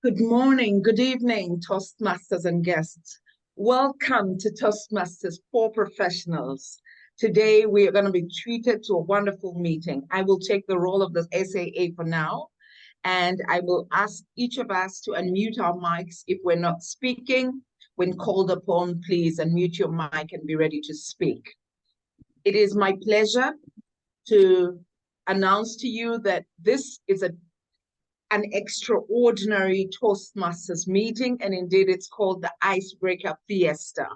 Good morning, good evening, Toastmasters and guests. Welcome to Toastmasters for Professionals. Today, we are going to be treated to a wonderful meeting. I will take the role of the SAA for now, and I will ask each of us to unmute our mics if we're not speaking. When called upon, please unmute your mic and be ready to speak. It is my pleasure to announce to you that this is an extraordinary Toastmasters meeting, and indeed it's called the Ice Breaker Fiesta.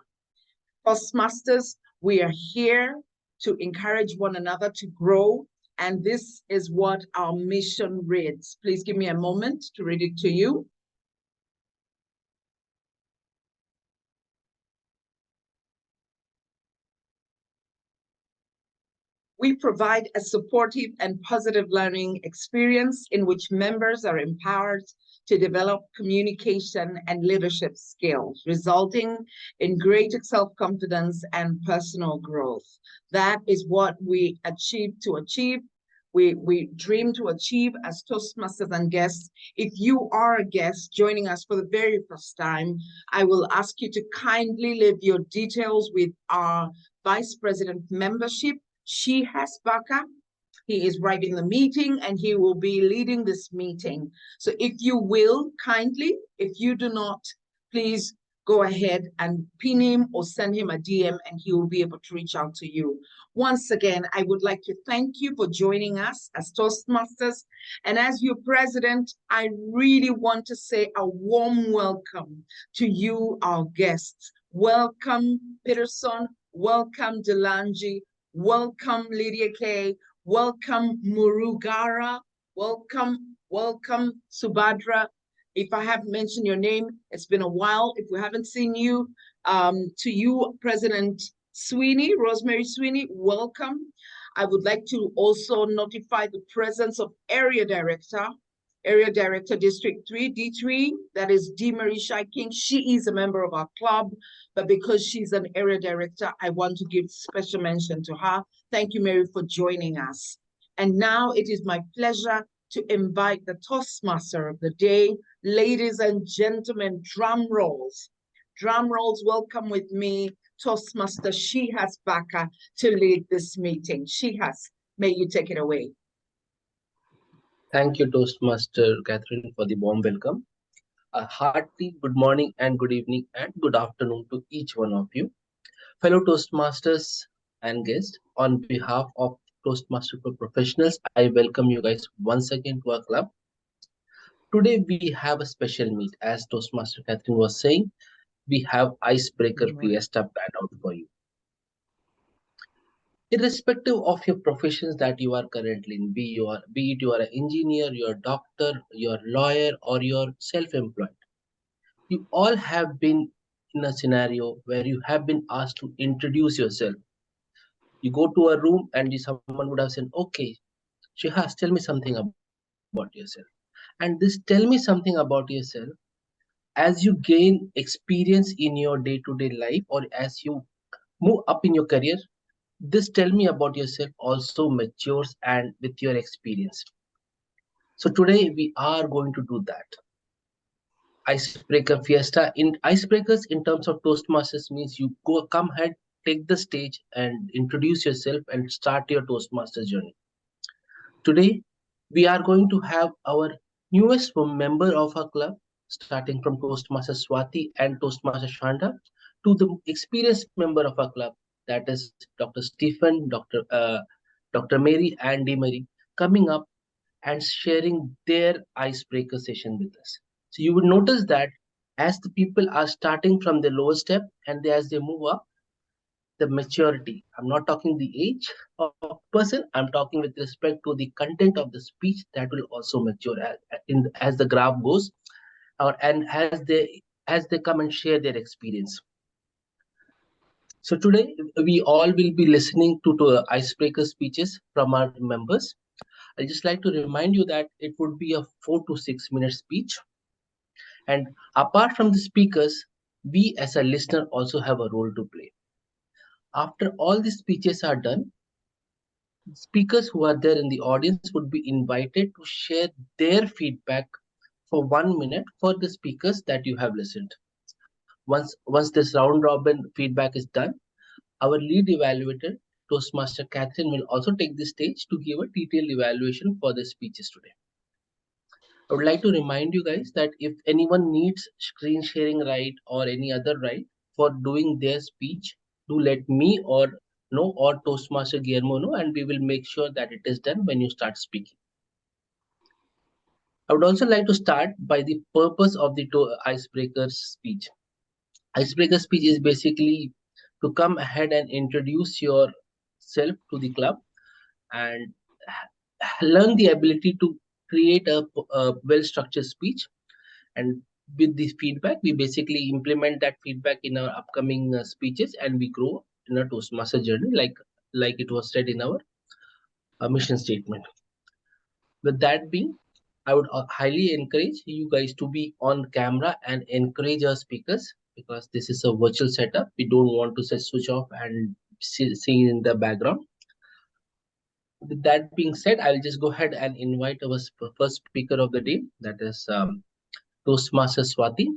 Toastmasters, we are here to encourage one another to grow, and this is what our mission reads. Please give me a moment to read it to you. We provide a supportive and positive learning experience in which members are empowered to develop communication and leadership skills, resulting in greater self-confidence and personal growth. That is what we we dream to achieve as Toastmasters and guests. If you are a guest joining us for the very first time, I will ask you to kindly leave your details with our Vice President membership. She has backup. He is right in the meeting and he will be leading this meeting. So if you will, kindly, if you do not, please go ahead and pin him or send him a DM and he will be able to reach out to you. Once again, I would like to thank you for joining us as Toastmasters. And as your president, I really want to say a warm welcome to you, our guests. Welcome, Peterson. Welcome, Delanji. Welcome, Lydia K. Welcome, Murugara. Welcome, Subhadra. If I haven't mentioned your name, it's been a while. If we haven't seen you, to you, President Sweeney, Rosemary Sweeney, welcome. I would like to also notify the presence of Area Director District 3, D3, that is D. Marie King. She is a member of our club, but because she's an area director, I want to give special mention to her. Thank you, Mary, for joining us. And now it is my pleasure to invite the Toastmaster of the day. Ladies and gentlemen, drum rolls. Drum rolls, welcome with me, Toastmaster Shihas Baka, to lead this meeting. Shihas, may you take it away. Thank you, Toastmaster Catherine, for the warm welcome. A hearty good morning and good evening and good afternoon to each one of you. Fellow Toastmasters and guests, on behalf of Toastmasters for Professionals, I welcome you guys once again to our club. Today we have a special meet. As Toastmaster Catherine was saying, we have Ice Breaker Fiesta planned out for you. Irrespective of your professions that you are currently in, be it you are an engineer, you're a doctor, you're a lawyer, or you're self-employed, you all have been in a scenario where you have been asked to introduce yourself. You go to a room and someone would have said, okay, Shihas, tell me something about yourself. And this tell me something about yourself, as you gain experience in your day-to-day life or as you move up in your career, this tell me about yourself also matures and with your experience. So today we are going to do that. Icebreaker Fiesta. In icebreakers, in terms of Toastmasters, means you come ahead, take the stage and introduce yourself and start your Toastmasters journey. Today we are going to have our newest member of our club, starting from Toastmaster Swati and Toastmaster Shanda, to the experienced member of our club, that is Dr. Stephen, Dr. Mary and D. Mary, coming up and sharing their icebreaker session with us. So you would notice that as the people are starting from the lower step and as they move up, the maturity, I'm not talking the age of person, I'm talking with respect to the content of the speech, that will also mature as the graph goes, and as they come and share their experience. So today we all will be listening to icebreaker speeches from our members. I just like to remind you that it would be a 4 to 6 minute speech. And apart from the speakers, we as a listener also have a role to play. After all the speeches are done, speakers who are there in the audience would be invited to share their feedback for 1 minute for the speakers that you have listened. Once this round robin feedback is done, our lead evaluator, Toastmaster Catherine, will also take the stage to give a detailed evaluation for the speeches today. I would like to remind you guys that if anyone needs screen sharing right or any other right for doing their speech, do let me or know or Toastmaster Guillermo know, and we will make sure that it is done when you start speaking. I would also like to start by the purpose of the icebreaker speech. Icebreaker speech is basically to come ahead and introduce yourself to the club and learn the ability to create a well-structured speech. And with this feedback, we basically implement that feedback in our upcoming speeches, and we grow in our Toastmaster journey, like it was said in our mission statement. With that being, I would highly encourage you guys to be on camera and encourage our speakers, because this is a virtual setup. We don't want to switch off and sing in the background. With that being said, I'll just go ahead and invite our first speaker of the day, that is Toastmaster Swati.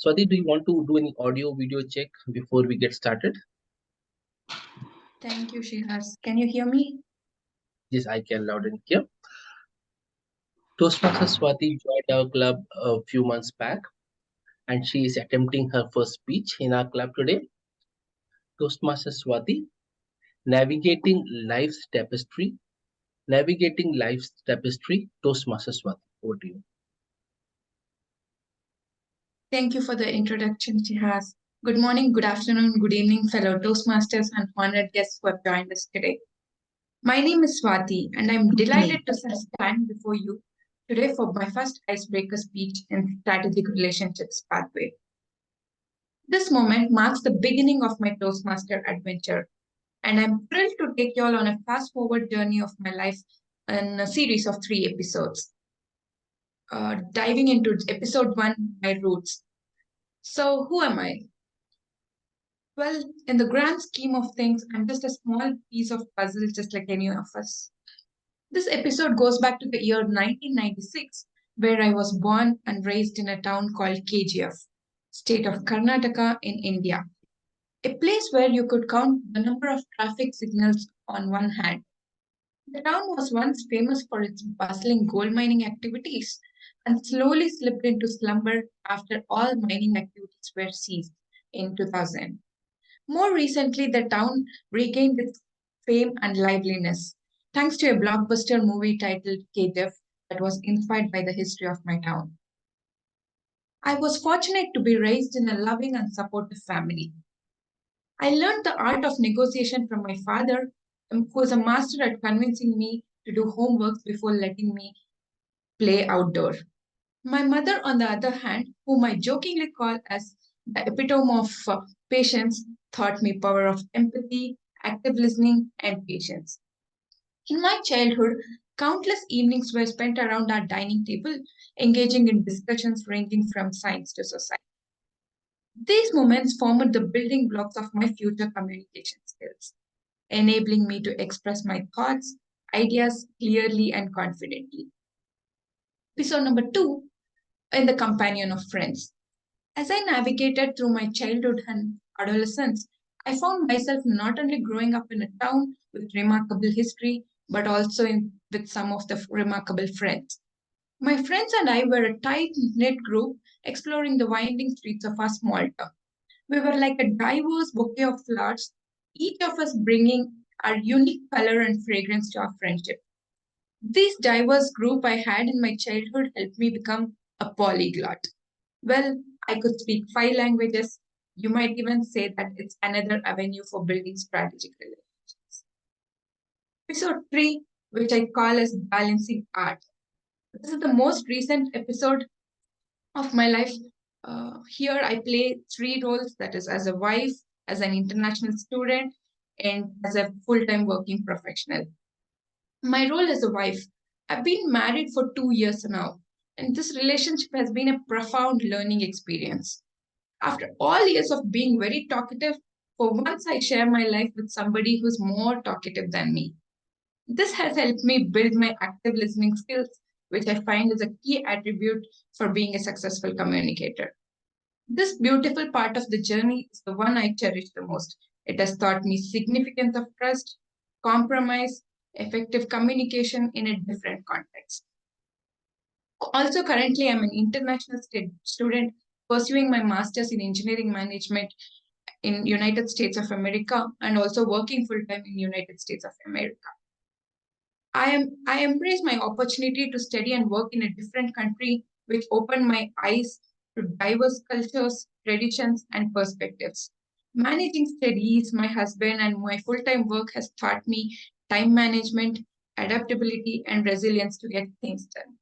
Swati, do you want to do any audio video check before we get started? Thank you, Shihas. Can you hear me? Yes, I can loud and clear. Toastmaster Swati joined our club a few months back, and she is attempting her first speech in our club today. Toastmaster Swati, navigating life's tapestry. Navigating life's tapestry. Toastmaster Swati, over to you. Thank you for the introduction, Shihas. Good morning, good afternoon, good evening, fellow Toastmasters and honored guests who have joined us today. My name is Swati, and I'm delighted to stand before you today for my first icebreaker speech in Strategic Relationships Pathway. This moment marks the beginning of my Toastmaster adventure, and I'm thrilled to take you all on a fast-forward journey of my life in a series of 3 episodes. Diving into episode 1, my roots. So, who am I? Well, in the grand scheme of things, I'm just a small piece of puzzle, just like any of us. This episode goes back to the year 1996, where I was born and raised in a town called KGF, state of Karnataka in India. A place where you could count the number of traffic signals on one hand. The town was once famous for its bustling gold mining activities and slowly slipped into slumber after all mining activities were ceased in 2000. More recently, the town regained its fame and liveliness thanks to a blockbuster movie titled KGF that was inspired by the history of my town. I was fortunate to be raised in a loving and supportive family. I learned the art of negotiation from my father, who was a master at convincing me to do homework before letting me play outdoor. My mother, on the other hand, whom I jokingly call as the epitome of patience, taught me power of empathy, active listening, and patience. In my childhood, countless evenings were spent around our dining table, engaging in discussions ranging from science to society. These moments formed the building blocks of my future communication skills, enabling me to express my thoughts, ideas clearly and confidently. Episode number 2, in the companion of friends. As I navigated through my childhood and adolescence, I found myself not only growing up in a town with remarkable history, but also with some of the remarkable friends. My friends and I were a tight-knit group exploring the winding streets of our small town. We were like a diverse bouquet of flowers, each of us bringing our unique color and fragrance to our friendship. This diverse group I had in my childhood helped me become a polyglot. Well, I could speak 5 languages. You might even say that it's another avenue for building strategic relationships. Episode 3, which I call as balancing art. This is the most recent episode of my life. Here I play 3 roles, that is as a wife, as an international student, and as a full-time working professional. My role as a wife, I've been married for 2 years now, and this relationship has been a profound learning experience. After all years of being very talkative, for once I share my life with somebody who's more talkative than me. This has helped me build my active listening skills which I find is a key attribute for being a successful communicator. This beautiful part of the journey is the one I cherish the most. It has taught me significance of trust, compromise, effective communication in a different context. Also, currently, I'm an international student pursuing my master's in engineering management in United States of America and also working full-time in United States of America. I embrace my opportunity to study and work in a different country, which opened my eyes to diverse cultures, traditions, and perspectives. Managing studies, my husband, and my full-time work has taught me time management, adaptability, and resilience to get things done.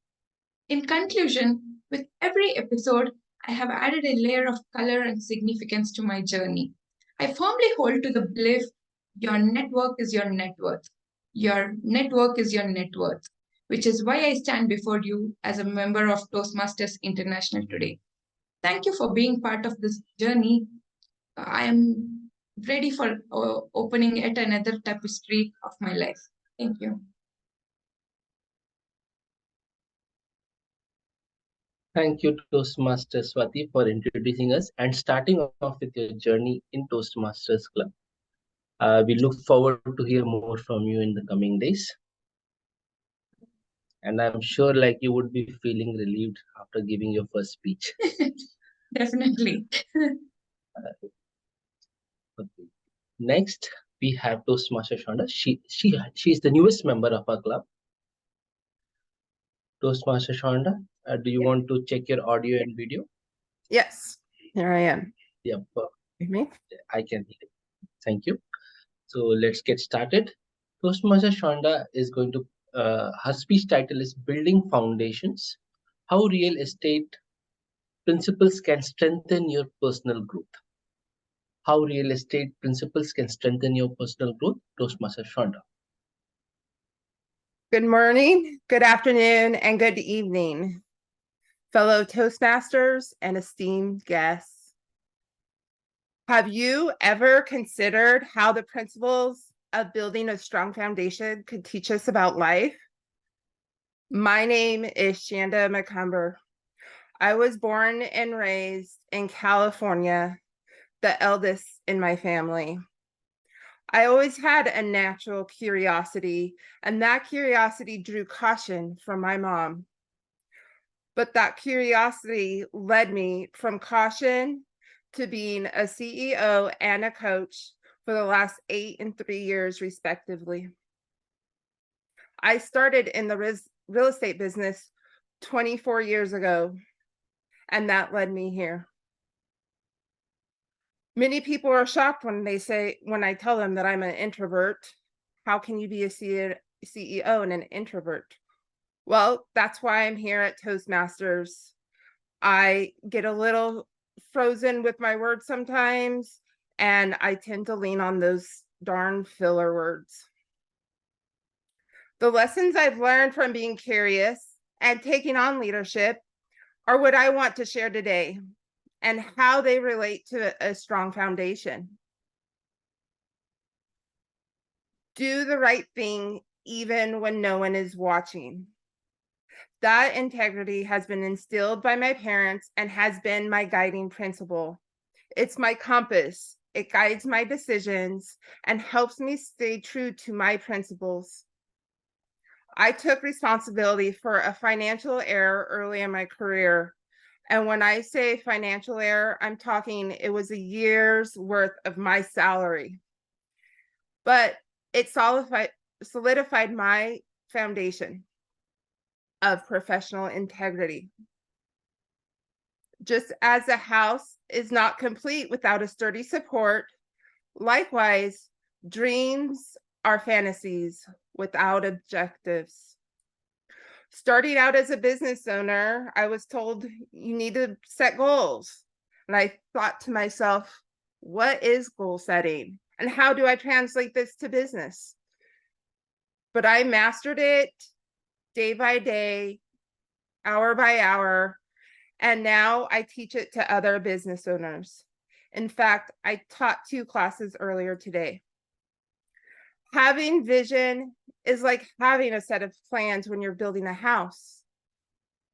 In conclusion, with every episode, I have added a layer of color and significance to my journey. I firmly hold to the belief your network is your net worth. Your network is your net worth, which is why I stand before you as a member of Toastmasters International today. Thank you for being part of this journey. I am ready for opening yet another tapestry of my life. Thank you. Thank you, Toastmasters Swati, for introducing us and starting off with your journey in Toastmasters Club. We look forward to hear more from you in the coming days. And I'm sure like you would be feeling relieved after giving your first speech. Definitely. Okay. Next, we have Toastmaster Shonda. She's the newest member of our club. Toastmaster Shonda, do you want to check your audio and video? Yes, here I am. Yep, Hear me? I can hear it. Thank you. So let's get started. Toastmaster Shonda is going to, her speech title is Building Foundations, How Real Estate Principles Can Strengthen Your Personal Growth. How real estate principles can strengthen your personal growth. Toastmaster Shonda. Good morning, good afternoon, and good evening, fellow Toastmasters and esteemed guests. Have you ever considered how the principles of building a strong foundation could teach us about life? My name is Shanda McCumber. I was born and raised in California, the eldest in my family. I always had a natural curiosity, and that curiosity drew caution from my mom. But that curiosity led me from caution to being a CEO and a coach for the last 8 and 3 years, respectively. I started in the real estate business 24 years ago, and that led me here. Many people are shocked when I tell them that I'm an introvert. How can you be a CEO and an introvert? Well, that's why I'm here at Toastmasters. I get a little frozen with my words sometimes, and I tend to lean on those darn filler words. The lessons I've learned from being curious and taking on leadership are what I want to share today, and how they relate to a strong foundation. Do the right thing even when no one is watching. That integrity has been instilled by my parents and has been my guiding principle. It's my compass. It guides my decisions and helps me stay true to my principles. I took responsibility for a financial error early in my career. And when I say financial error, I'm talking it was a year's worth of my salary. But it solidified my foundation of professional integrity. Just as a house is not complete without a sturdy support, likewise, dreams are fantasies without objectives. Starting out as a business owner, I was told you need to set goals. And I thought to myself, what is goal setting? And how do I translate this to business? But I mastered it day by day, hour by hour, and now I teach it to other business owners. In fact, I taught 2 classes earlier today. Having vision is like having a set of plans when you're building a house.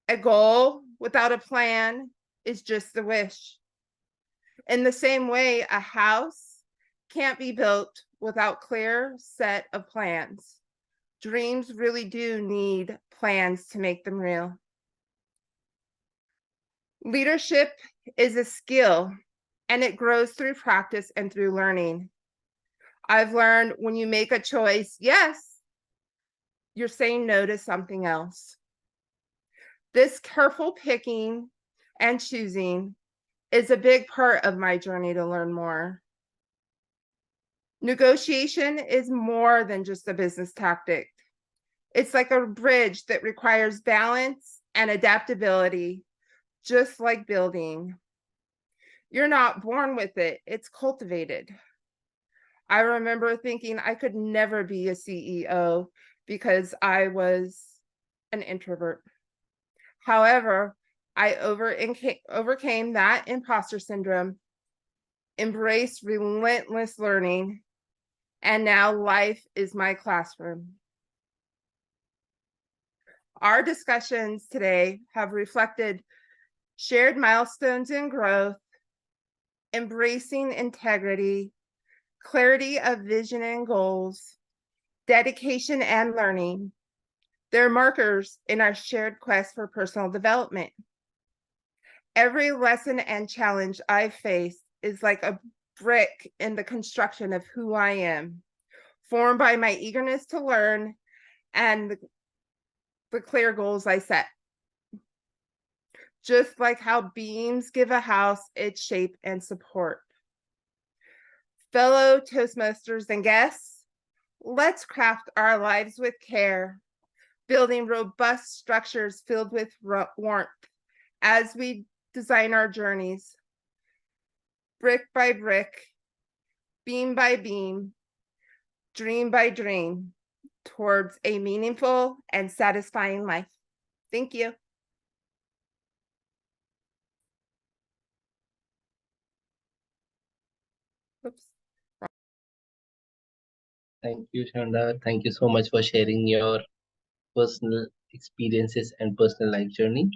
A goal without a plan is just a wish. In the same way, a house can't be built without clear set of plans. Dreams really do need plans to make them real. Leadership is a skill, and it grows through practice and through learning. I've learned when you make a choice, yes, you're saying no to something else. This careful picking and choosing is a big part of my journey to learn more. Negotiation is more than just a business tactic. It's like a bridge that requires balance and adaptability, just like building. You're not born with it, it's cultivated. I remember thinking I could never be a CEO because I was an introvert. However, I overcame that imposter syndrome, embraced relentless learning, and now life is my classroom. Our discussions today have reflected shared milestones in growth, embracing integrity, clarity of vision and goals, dedication and learning. They're markers in our shared quest for personal development. Every lesson and challenge I face is like a brick in the construction of who I am, formed by my eagerness to learn and the clear goals I set. Just like how beams give a house its shape and support. Fellow Toastmasters and guests, let's craft our lives with care, building robust structures filled with warmth as we design our journeys, brick by brick, beam by beam, dream by dream, towards a meaningful and satisfying life. Thank you. Oops. Thank you, Shanda. Thank you so much for sharing your personal experiences and personal life journey.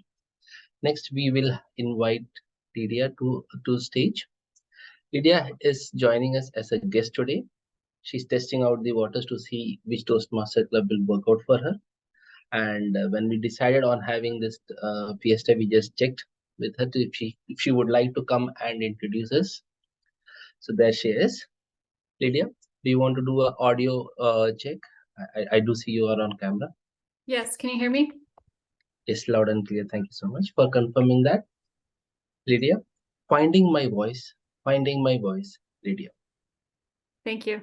Next, we will invite Lydia to stage. Lydia is joining us as a guest today. She's testing out the waters to see which Toastmaster Club will work out for her. And when we decided on having this fiesta, we just checked with her if she would like to come and introduce us. So there she is. Lydia, do you want to do an audio check? I do see you are on camera. Yes, can you hear me? Yes, loud and clear. Thank you so much for confirming that. Lydia, finding my voice, Lydia. Thank you.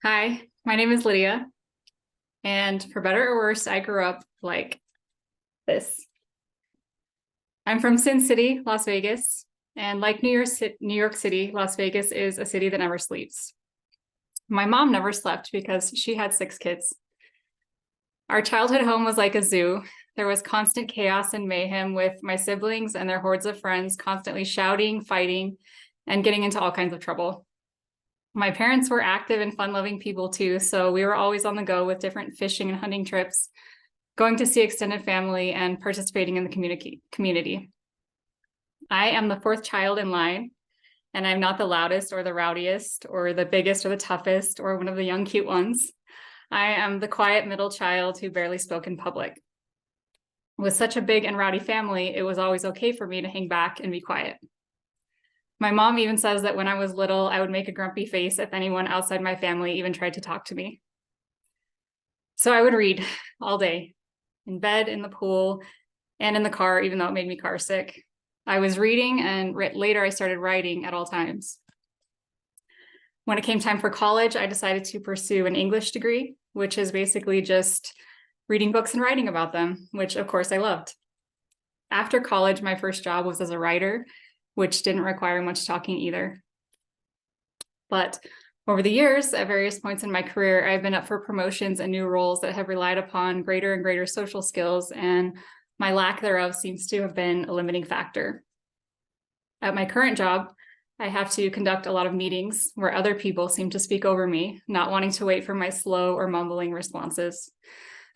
Hi, my name is Lydia, and for better or worse, I grew up like this. I'm from Sin City, Las Vegas, and like New York City, Las Vegas is a city that never sleeps. My mom never slept because she had 6 kids. Our childhood home was like a zoo. There was constant chaos and mayhem with my siblings and their hordes of friends constantly shouting, fighting, and getting into all kinds of trouble. My parents were active and fun-loving people too, so we were always on the go with different fishing and hunting trips, going to see extended family, and participating in the community. I am the 4th child in line, and I'm not the loudest or the rowdiest or the biggest or the toughest or one of the young cute ones. I am the quiet middle child who barely spoke in public. With such a big and rowdy family, it was always okay for me to hang back and be quiet. My mom even says that when I was little, I would make a grumpy face if anyone outside my family even tried to talk to me. So I would read all day, in bed, in the pool, and in the car, even though it made me car sick. I was reading, and later I started writing at all times. When it came time for college, I decided to pursue an English degree, which is basically just reading books and writing about them, which of course I loved. After college, my first job was as a writer, which didn't require much talking either. But over the years, at various points in my career, I've been up for promotions and new roles that have relied upon greater and greater social skills, and my lack thereof seems to have been a limiting factor. At my current job, I have to conduct a lot of meetings where other people seem to speak over me, not wanting to wait for my slow or mumbling responses.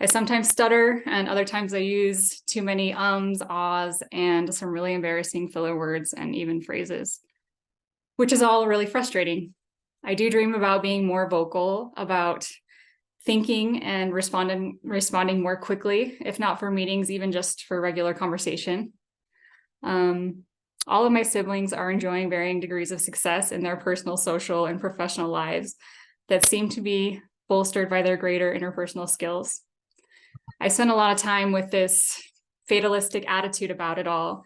I sometimes stutter, and other times I use too many ums, ahs, and some really embarrassing filler words and even phrases, which is all really frustrating. I do dream about being more vocal, about thinking and responding more quickly, if not for meetings, even just for regular conversation. All of my siblings are enjoying varying degrees of success in their personal, social, and professional lives that seem to be bolstered by their greater interpersonal skills. I spent a lot of time with this fatalistic attitude about it all,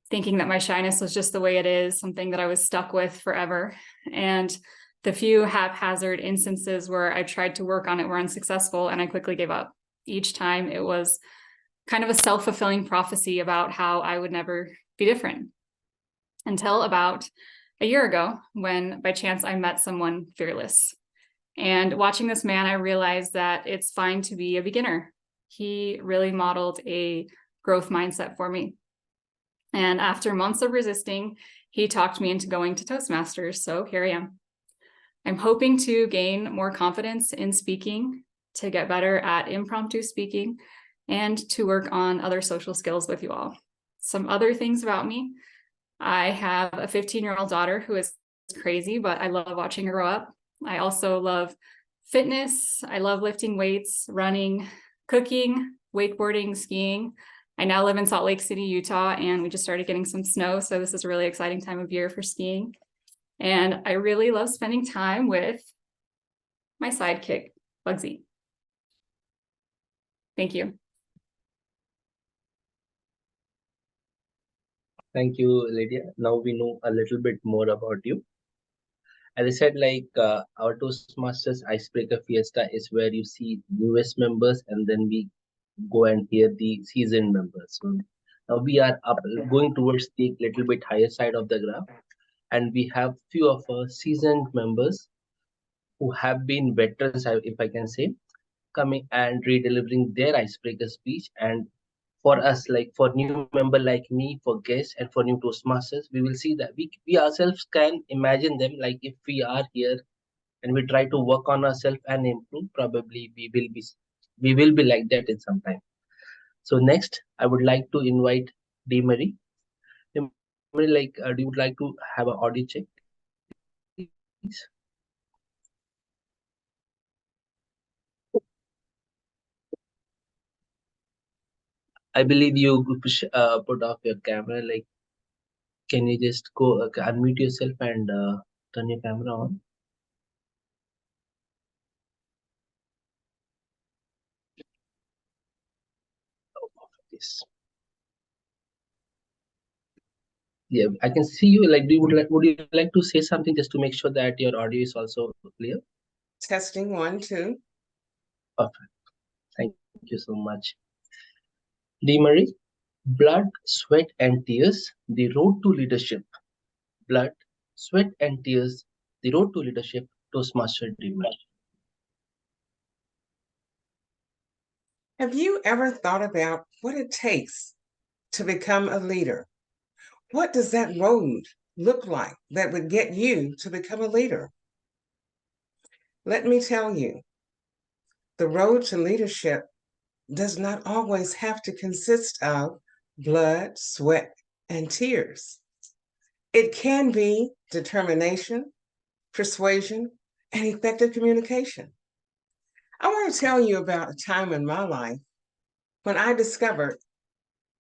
thinking that my shyness was just the way it is, something that I was stuck with forever. And the few haphazard instances where I tried to work on it were unsuccessful, and I quickly gave up. Each time it was kind of a self-fulfilling prophecy about how I would never be different. Until about a year ago, when by chance I met someone fearless. And watching this man, I realized that it's fine to be a beginner. He really modeled a growth mindset for me. And after months of resisting, he talked me into going to Toastmasters. So here I am. I'm hoping to gain more confidence in speaking, to get better at impromptu speaking, and to work on other social skills with you all. Some other things about me. I have a 15-year-old daughter who is crazy, but I love watching her grow up. I also love fitness. I love lifting weights, running, cooking, wakeboarding, skiing. I now live in Salt Lake City, Utah, and we just started getting some snow. So this is a really exciting time of year for skiing. And I really love spending time with my sidekick, Bugsy. Thank you. Thank you, Lydia. Now we know a little bit more about you. As I said, our Toastmasters Icebreaker Fiesta is where you see newest members, and then we go and hear the seasoned members. So now we are going towards the little bit higher side of the graph, and we have few of our seasoned members who have been veterans, if I can say, coming and redelivering their icebreaker speech. And for us, like for new member like me, for guests, and for new Toastmasters, we will see that we ourselves can imagine them, like if we are here and we try to work on ourselves and improve, probably we will be like that in some time. So next, I would like to invite D. Marie. D. Marie, do you would like to have an audio check, please? I believe you put off your camera. Like, can you just go unmute yourself and turn your camera on? Yes. Yeah, I can see you. Like, would you like to say something just to make sure that your audio is also clear? Testing 1, 2. Perfect. Thank you so much. D. Marie, blood, sweat, and tears, the road to leadership. Blood, sweat, and tears, the road to leadership, Toastmaster D. Marie. Have you ever thought about what it takes to become a leader? What does that road look like that would get you to become a leader? Let me tell you, the road to leadership does not always have to consist of blood, sweat, and tears. It can be determination, persuasion, and effective communication. I want to tell you about a time in my life when I discovered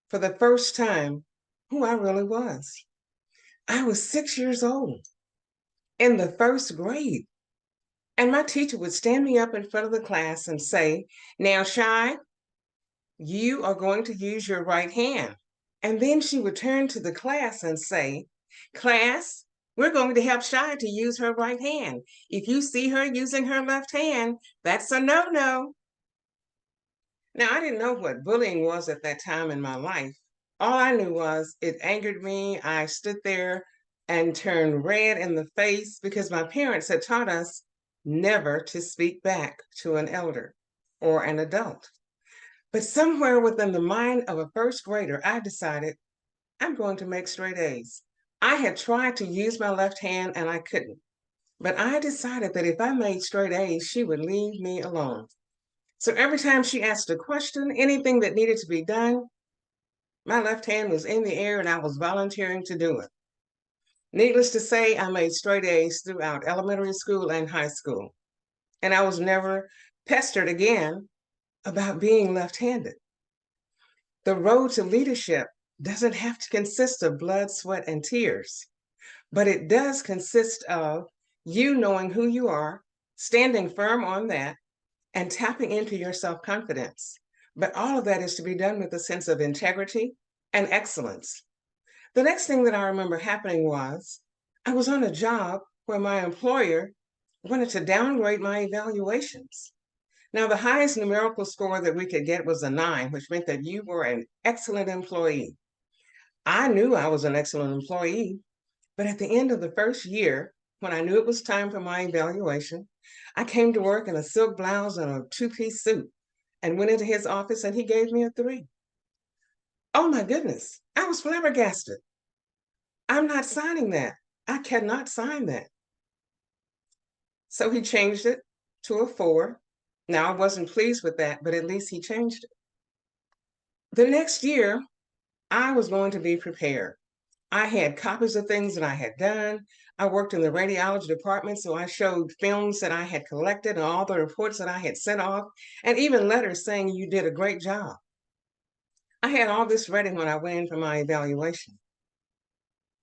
for the first time who I really was. I was 6 years old in the first grade, and my teacher would stand me up in front of the class and say, "Now, Shy, you are going to use your right hand." And then she would turn to the class and say, "Class, we're going to help Shy to use her right hand. If you see her using her left hand, that's a no-no." Now, I didn't know what bullying was at that time in my life. All I knew was it angered me. I stood there and turned red in the face because my parents had taught us never to speak back to an elder or an adult. But somewhere within the mind of a first grader, I decided I'm going to make straight A's. I had tried to use my left hand and I couldn't. But I decided that if I made straight A's, she would leave me alone. So every time she asked a question, anything that needed to be done, my left hand was in the air and I was volunteering to do it. Needless to say, I made straight A's throughout elementary school and high school. And I was never pestered again about being left-handed. The road to leadership doesn't have to consist of blood, sweat, and tears, but it does consist of you knowing who you are, standing firm on that, and tapping into your self-confidence. But all of that is to be done with a sense of integrity and excellence. The next thing that I remember happening was I was on a job where my employer wanted to downgrade my evaluations. Now, the highest numerical score that we could get was a 9, which meant that you were an excellent employee. I knew I was an excellent employee, but at the end of the first year, when I knew it was time for my evaluation, I came to work in a silk blouse and a two-piece suit and went into his office and he gave me a 3. Oh my goodness, I was flabbergasted. I'm not signing that. I cannot sign that. So he changed it to a 4. Now, I wasn't pleased with that, but at least he changed it. The next year, I was going to be prepared. I had copies of things that I had done. I worked in the radiology department, so I showed films that I had collected and all the reports that I had sent off, and even letters saying you did a great job. I had all this ready when I went in for my evaluation.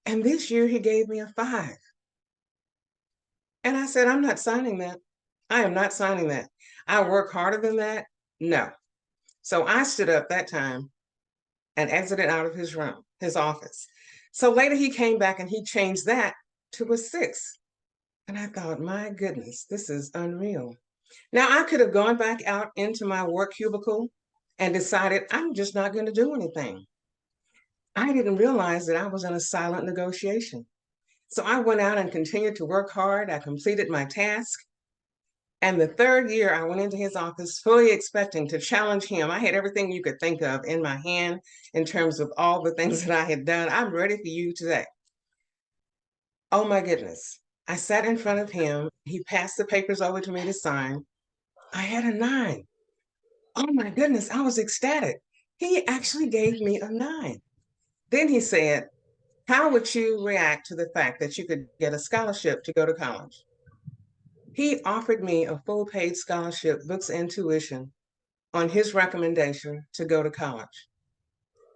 And this year he gave me a 5. And I said, I'm not signing that. I am not signing that. I work harder than that. No. So I stood up that time and exited out of his room, his office. So later he came back and he changed that to a 6. And I thought, my goodness, this is unreal. Now I could have gone back out into my work cubicle and decided I'm just not going to do anything. I didn't realize that I was in a silent negotiation. So I went out and continued to work hard. I completed my task. And the third year, I went into his office fully expecting to challenge him. I had everything you could think of in my hand in terms of all the things that I had done. I'm ready for you today. Oh my goodness. I sat in front of him. He passed the papers over to me to sign. I had a 9. Oh my goodness, I was ecstatic. He actually gave me a 9. Then he said, how would you react to the fact that you could get a scholarship to go to college? He offered me a full paid scholarship, books and tuition on his recommendation to go to college.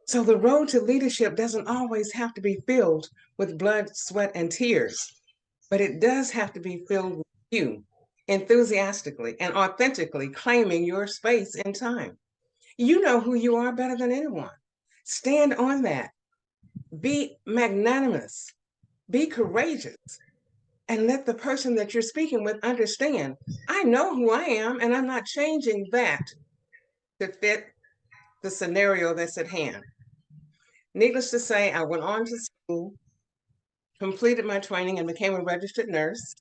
So the road to leadership doesn't always have to be filled with blood, sweat, and tears, but it does have to be filled with you enthusiastically and authentically claiming your space in time. You know who you are better than anyone. Stand on that. Be magnanimous. Be courageous. And let the person that you're speaking with understand, I know who I am, and I'm not changing that to fit the scenario that's at hand. Needless to say, I went on to school, completed my training, and became a registered nurse.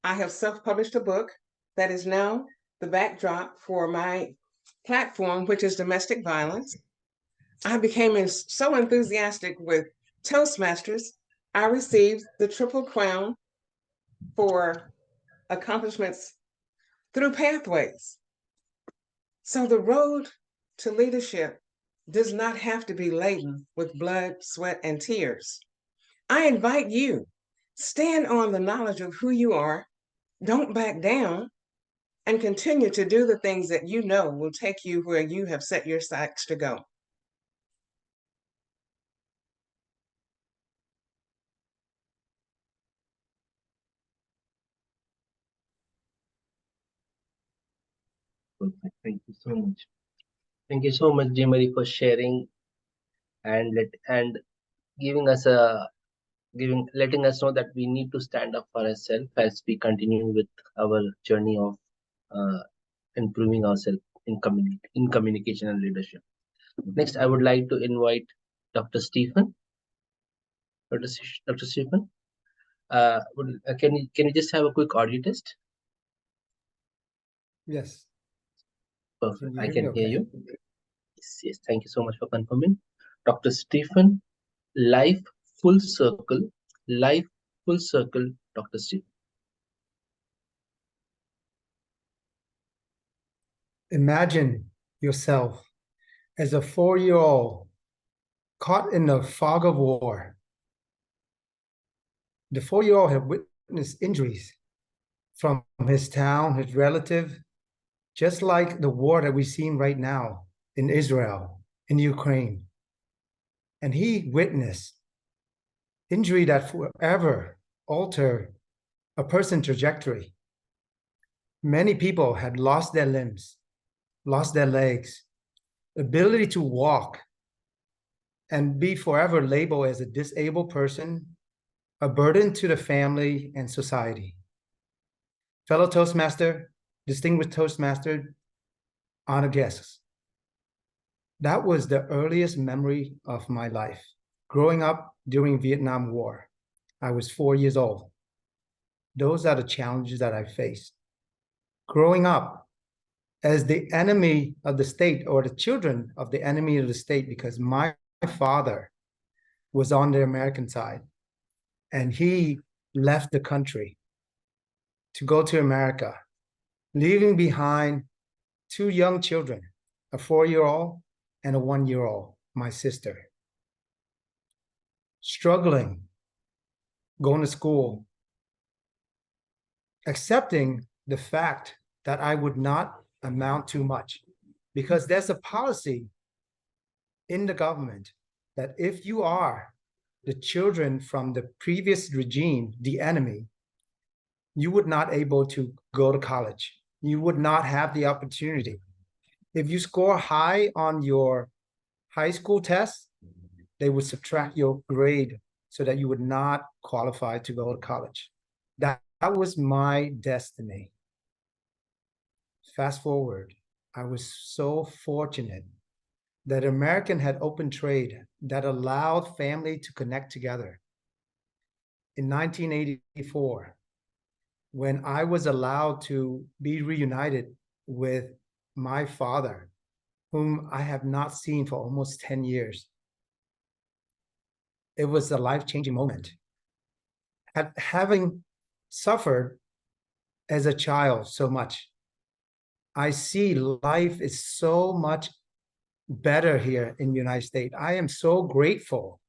I have self-published a book that is now the backdrop for my platform, which is domestic violence. I became so enthusiastic with Toastmasters, I received the Triple Crown for accomplishments through pathways. So the road to leadership does not have to be laden with blood, sweat, and tears. I invite you, stand on the knowledge of who you are, don't back down, and continue to do the things that you know will take you where you have set your sights to go. Perfect. Thank you so much. Thank you so much, Marie, for sharing and giving us letting us know that we need to stand up for ourselves as we continue with our journey of uh, improving ourselves in communication and leadership. Next, I would like to invite Dr. Stephen. Dr. Stephen, can you just have a quick audio test? Yes. Perfect. Can you I hear can me hear okay? you. Yes. Thank you so much for confirming. Dr. Stephen, life full circle, Dr. Stephen. Imagine yourself as a 4-year-old caught in the fog of war. The 4-year-old had witnessed injuries from his town, his relative, just like the war that we've seen right now in Israel, in Ukraine. And he witnessed injury that forever alter a person's trajectory. Many people had lost their limbs, lost their legs, ability to walk, and be forever labeled as a disabled person, a burden to the family and society. Fellow Toastmaster, distinguished Toastmaster, honored guests. That was the earliest memory of my life. Growing up during Vietnam War, I was 4 years old. Those are the challenges that I faced. Growing up as the enemy of the state, or the children of the enemy of the state, because my father was on the American side and he left the country to go to America, leaving behind 2 young children, a 4-year-old and a 1-year-old, my sister. Struggling, going to school, accepting the fact that I would not amount to much, because there's a policy in the government that if you are the children from the previous regime, the enemy, you would not able to go to college. You would not have the opportunity. If you score high on your high school test, they would subtract your grade so that you would not qualify to go to college. That was my destiny. Fast forward, I was so fortunate that American had open trade that allowed family to connect together. In 1984, when I was allowed to be reunited with my father, whom I have not seen for almost 10 years, it was a life-changing moment. Having suffered as a child so much, I see life is so much better here in the United States. I am so grateful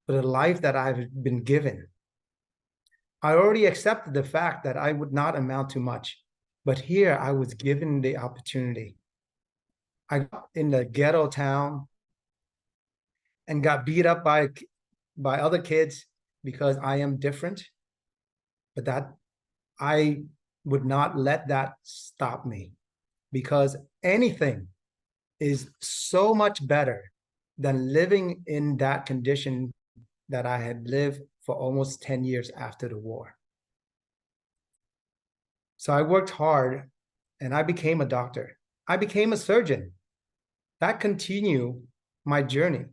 for the life that I've been given. I already accepted the fact that I would not amount to much, but here I was given the opportunity. I got in the ghetto town and got beat up by other kids because I am different, but that I would not let that stop me, because anything is so much better than living in that condition that I had lived for almost 10 years after the war. So I worked hard and I became a doctor. I became a surgeon. That continued my journey.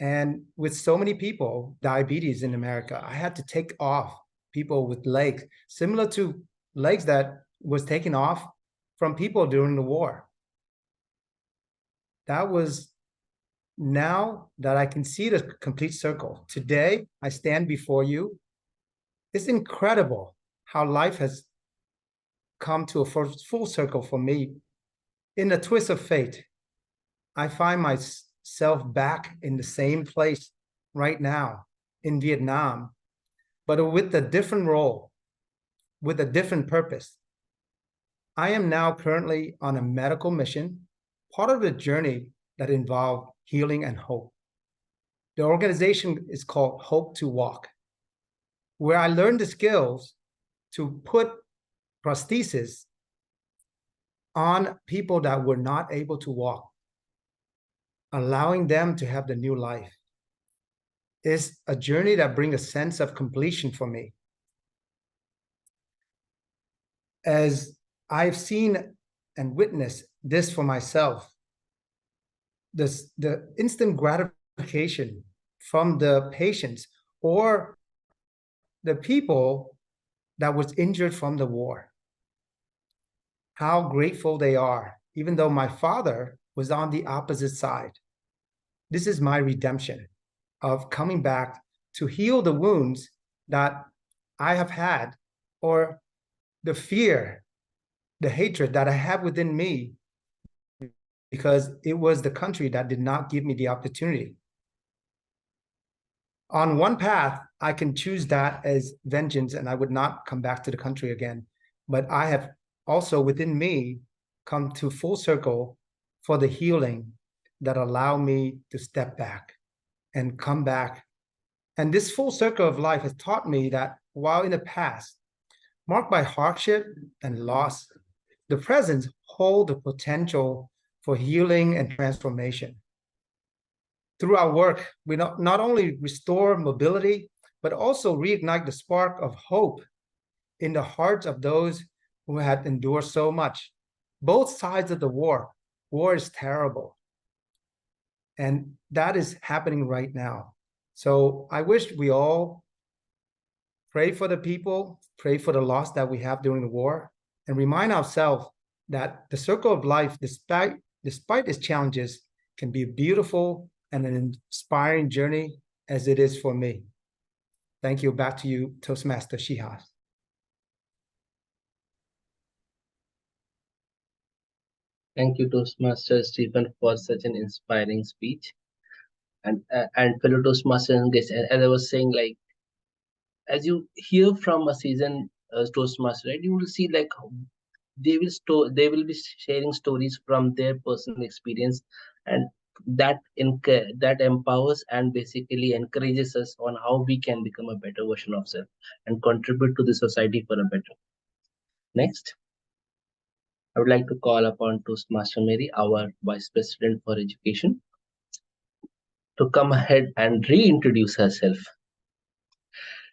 And with so many people, diabetes in America, I had to take off people with legs, similar to legs that was taken off from people during the war. That was, now that I can see the complete circle. Today, I stand before you. It's incredible how life has come to a full circle for me. In a twist of fate, I find myself back in the same place right now in Vietnam, but with a different role, with a different purpose. I am now currently on a medical mission, part of the journey that involved healing and hope. The organization is called Hope to Walk, where I learned the skills to put prosthesis on people that were not able to walk, allowing them to have the new life. It's a journey that brings a sense of completion for me. As I've seen and witnessed this for myself, the instant gratification from the patients or the people that was injured from the war, how grateful they are, even though my father was on the opposite side. This is my redemption of coming back to heal the wounds that I have had, or the fear the hatred that I have within me, because it was the country that did not give me the opportunity. On one path, I can choose that as vengeance and I would not come back to the country again. But I have also within me come to full circle for the healing that allow me to step back and come back. And this full circle of life has taught me that while in the past, marked by hardship and loss, the present hold the potential for healing and transformation. Through our work, we not only restore mobility, but also reignite the spark of hope in the hearts of those who had endured so much. Both sides of the war. War is terrible. And that is happening right now. So I wish we all pray for the people, pray for the loss that we have during the war, and remind ourselves that the circle of life, despite its challenges, can be beautiful and an inspiring journey as it is for me. Thank you. Back to you, Toastmaster Shihas. Thank you, Toastmaster Stephen, for such an inspiring speech. And fellow Toastmasters and guests, as I was saying, like, as you hear from a seasoned Toastmaster, right, you will see like they will be sharing stories from their personal experience, and that empowers and basically encourages us on how we can become a better version of self and contribute to the society for a better. Next, I would like to call upon Toastmaster Mary, our Vice President for Education, to come ahead and reintroduce herself.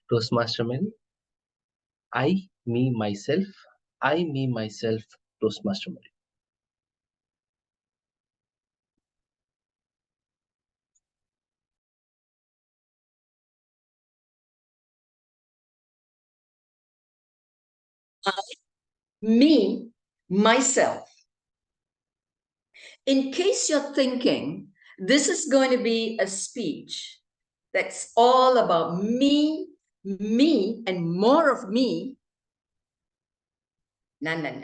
Toastmaster Mary. I, me, myself, Toastmaster Mary. Me, myself. In case you're thinking this is going to be a speech that's all about me, and more of me, no.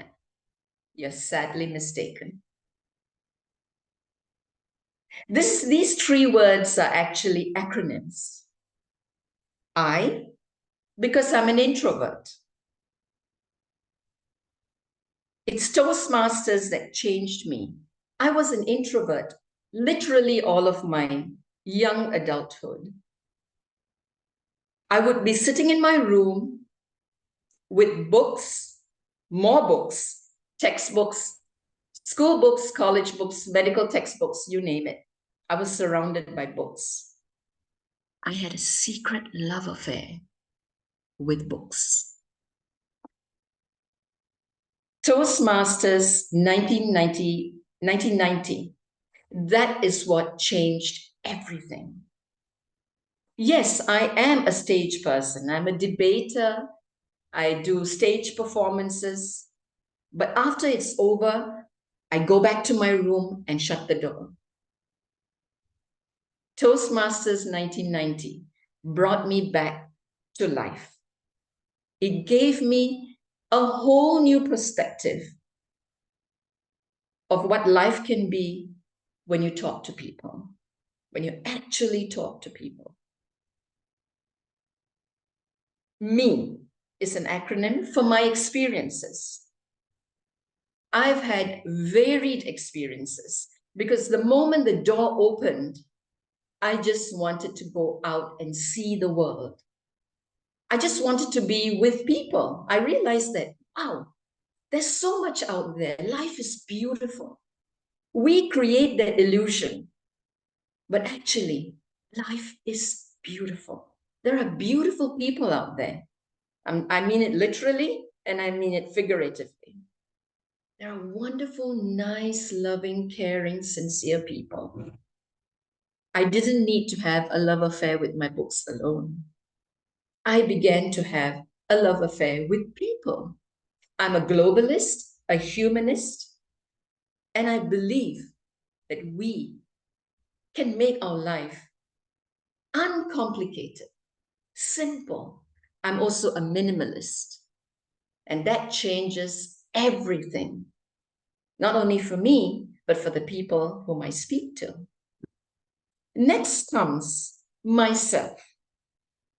You're sadly mistaken. These three words are actually acronyms. I, because I'm an introvert. It's Toastmasters that changed me. I was an introvert, literally all of my young adulthood. I would be sitting in my room with books, more books, textbooks, school books, college books, medical textbooks, you name it. I was surrounded by books. I had a secret love affair with books. Toastmasters 1990, that is what changed everything. Yes, I am a stage person. I'm a debater. I do stage performances. But after it's over, I go back to my room and shut the door. Toastmasters 1990 brought me back to life. It gave me a whole new perspective of what life can be when you talk to people, when you actually talk to people. Me is an acronym for my experiences. I've had varied experiences because the moment the door opened, I just wanted to go out and see the world. I just wanted to be with people. I realized that, wow, there's so much out there. Life is beautiful. We create that illusion, but actually, life is beautiful. There are beautiful people out there. I mean it literally, and I mean it figuratively. There are wonderful, nice, loving, caring, sincere people. I didn't need to have a love affair with my books alone. I began to have a love affair with people. I'm a globalist, a humanist, and I believe that we can make our life uncomplicated, simple. I'm also a minimalist, and that changes everything, not only for me, but for the people whom I speak to. Next comes myself.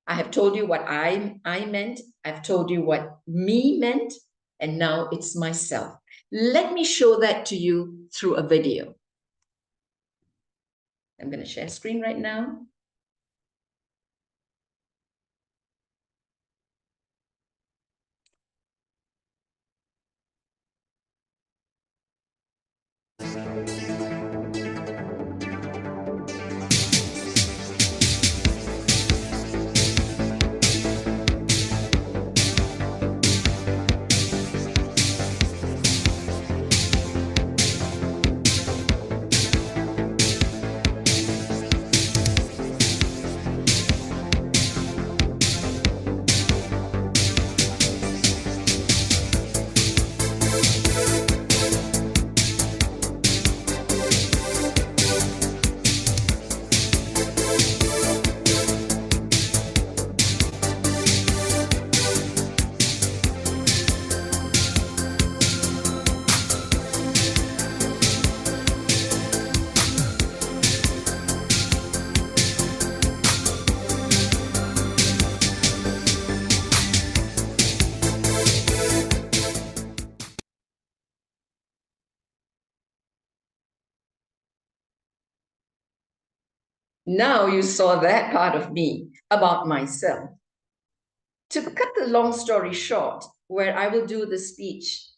I have told you what I meant. I've told you what me meant. And now it's myself. Let me show that to you through a video. I'm going to share screen right now. Now you saw that part of me about myself. To cut the long story short, where I will do the speech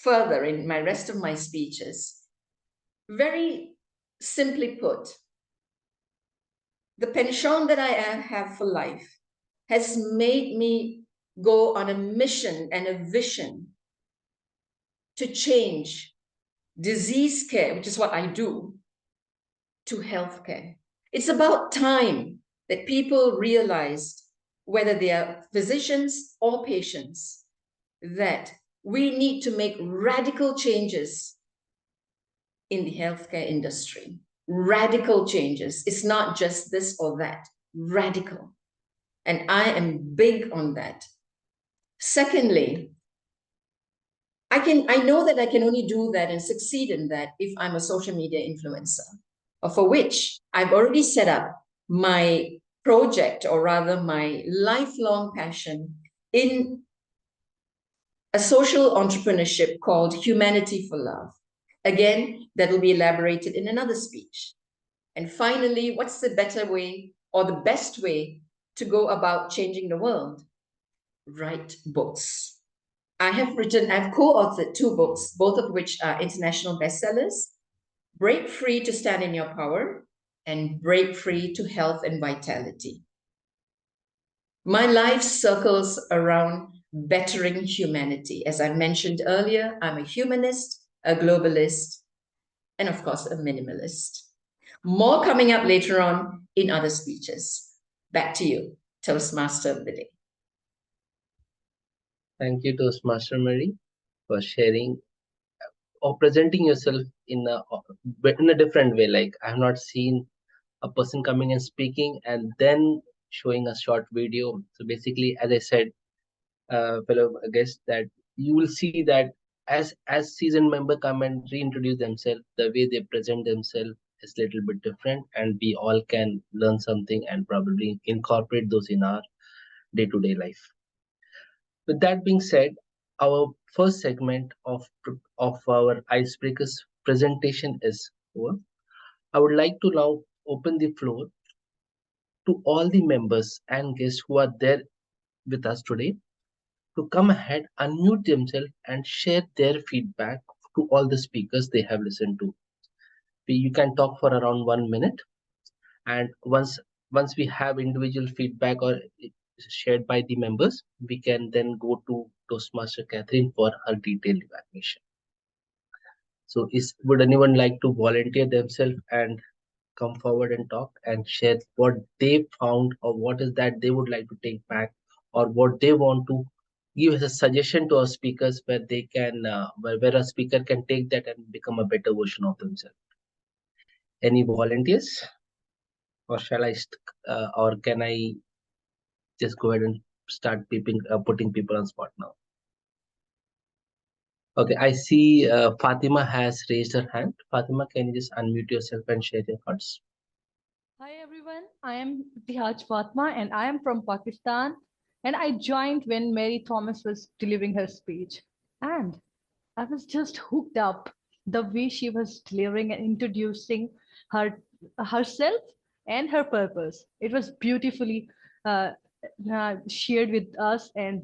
further in my rest of my speeches, very simply put, the penchant that I have for life has made me go on a mission and a vision to change disease care, which is what I do, to healthcare. It's about time that people realized, whether they are physicians or patients, that we need to make radical changes in the healthcare industry. Radical changes. It's not just this or that. Radical. And I am big on that. Secondly, I know that I can only do that and succeed in that if I'm a social media influencer, for which I've already set up my project, or rather my lifelong passion, in a social entrepreneurship called Humanity for Love. Again, that will be elaborated in another speech. And finally, what's the better way or the best way to go about changing the world? Write books. I've co-authored 2 books, both of which are international bestsellers: Break Free to Stand in Your Power and Break Free to Health and Vitality. My life circles around bettering humanity. As I mentioned earlier, I'm a humanist, a globalist, and of course, a minimalist. More coming up later on in other speeches. Back to you, Toastmaster of the day. Thank you, Toastmaster Mary, for sharing or presenting yourself in a different way. Like, I have not seen a person coming and speaking and then showing a short video. So basically, as I said, fellow guests, that you will see that as seasoned member come and reintroduce themselves, the way they present themselves is a little bit different, and we all can learn something and probably incorporate those in our day-to-day life. With that being said, our first segment of our Icebreakers presentation is over. I would like to now open the floor to all the members and guests who are there with us today to come ahead, unmute themselves, and share their feedback to all the speakers they have listened to. You can talk for around 1 minute, and once we have individual feedback or shared by the members, we can then go to Toastmaster Catherine for her detailed evaluation. So would anyone like to volunteer themselves and come forward and talk and share what they found, or what is that they would like to take back, or what they want to give as a suggestion to our speakers, where they can where a speaker can take that and become a better version of themselves? Any volunteers, or shall I or can I just go ahead and start putting people on spot now? Okay, I see Fatima has raised her hand. Fatima, can you just unmute yourself and share your thoughts? Hi everyone, I am Tihaj Fatma and I am from Pakistan. And I joined when Mary Thomas was delivering her speech. And I was just hooked up the way she was delivering and introducing herself and her purpose. It was beautifully uh, shared with us, and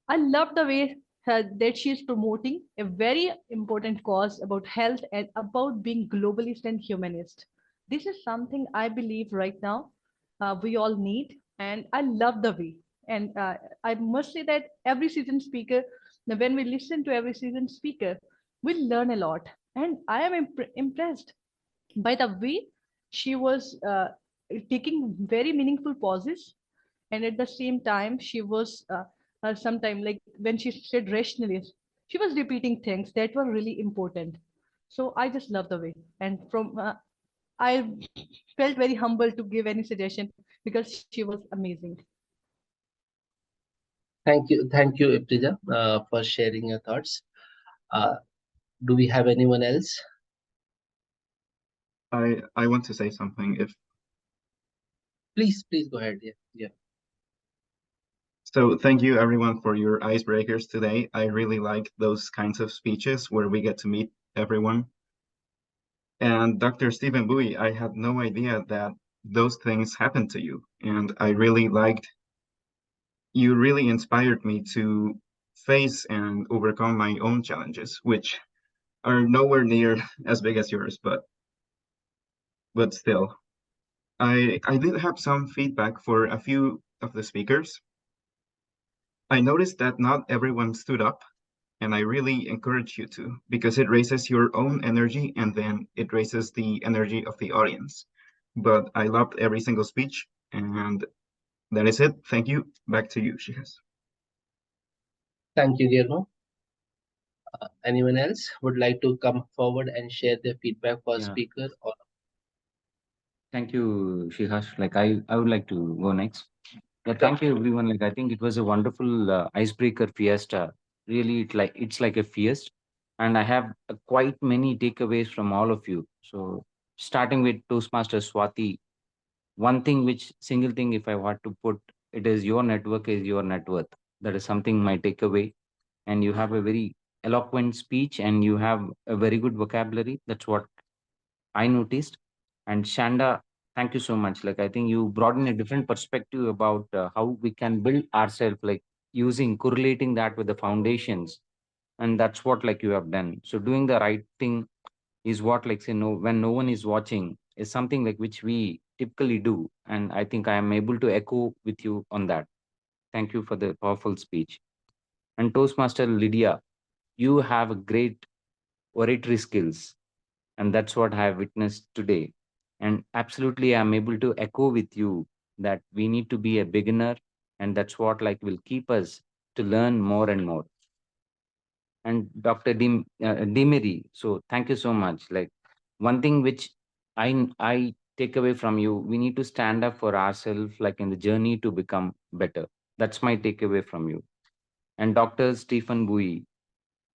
I love the way that she is promoting a very important cause about health and about being globalist and humanist. This is something I believe right now we all need, and I love the way. And I must say that every season speaker, when we listen to every season speaker, we learn a lot. And I am impressed by the way she was taking very meaningful pauses, and at the same time she was sometime like when she said rationally, she was repeating things that were really important. So I just love the way, and from I felt very humble to give any suggestion because she was amazing. Thank you, Iprija, for sharing your thoughts. Uh, do we have anyone else? I want to say something. If Please go ahead. Yeah. so, thank you everyone for your icebreakers today. I really like those kinds of speeches where we get to meet everyone. And Dr. Stephen Bowie, I had no idea that those things happened to you. And I really liked, you really inspired me to face and overcome my own challenges, which are nowhere near as big as yours, but still. I did have some feedback for a few of the speakers. I noticed that not everyone stood up, and I really encourage you to, because it raises your own energy and then it raises the energy of the audience. But I loved every single speech, and that is it. Thank you. Back to you, Shihas. Thank you, Guillermo. Anyone else would like to come forward and share their feedback for Yeah, speaker? Or thank you, Shihash. Like I would like to go next. Yeah, sure. thank you everyone. Like I think it was a wonderful icebreaker fiesta. Really, it's like a feast, and I have quite many takeaways from all of you. So starting with Toastmaster Swati, one thing which single thing if I want to put it is your network is your net worth. That is something my takeaway. And you have a very eloquent speech and you have a very good vocabulary. That's what I noticed. And Shanda, thank you so much. Like I think you brought in a different perspective about how we can build ourselves, like using correlating that with the foundations, and that's what like you have done. So doing the right thing is what like say no when no one is watching is something like which we typically do, and I think I am able to echo with you on that. Thank you for the powerful speech. And Toastmaster Lydia, you have a great oratory skills, and that's what I have witnessed today. And absolutely, I'm able to echo with you that we need to be a beginner, and that's what like will keep us to learn more and more. And Dr. Dimiri, so thank you so much. Like one thing which I take away from you, we need to stand up for ourselves, like in the journey to become better. That's my takeaway from you. And Dr. Stephen Bui,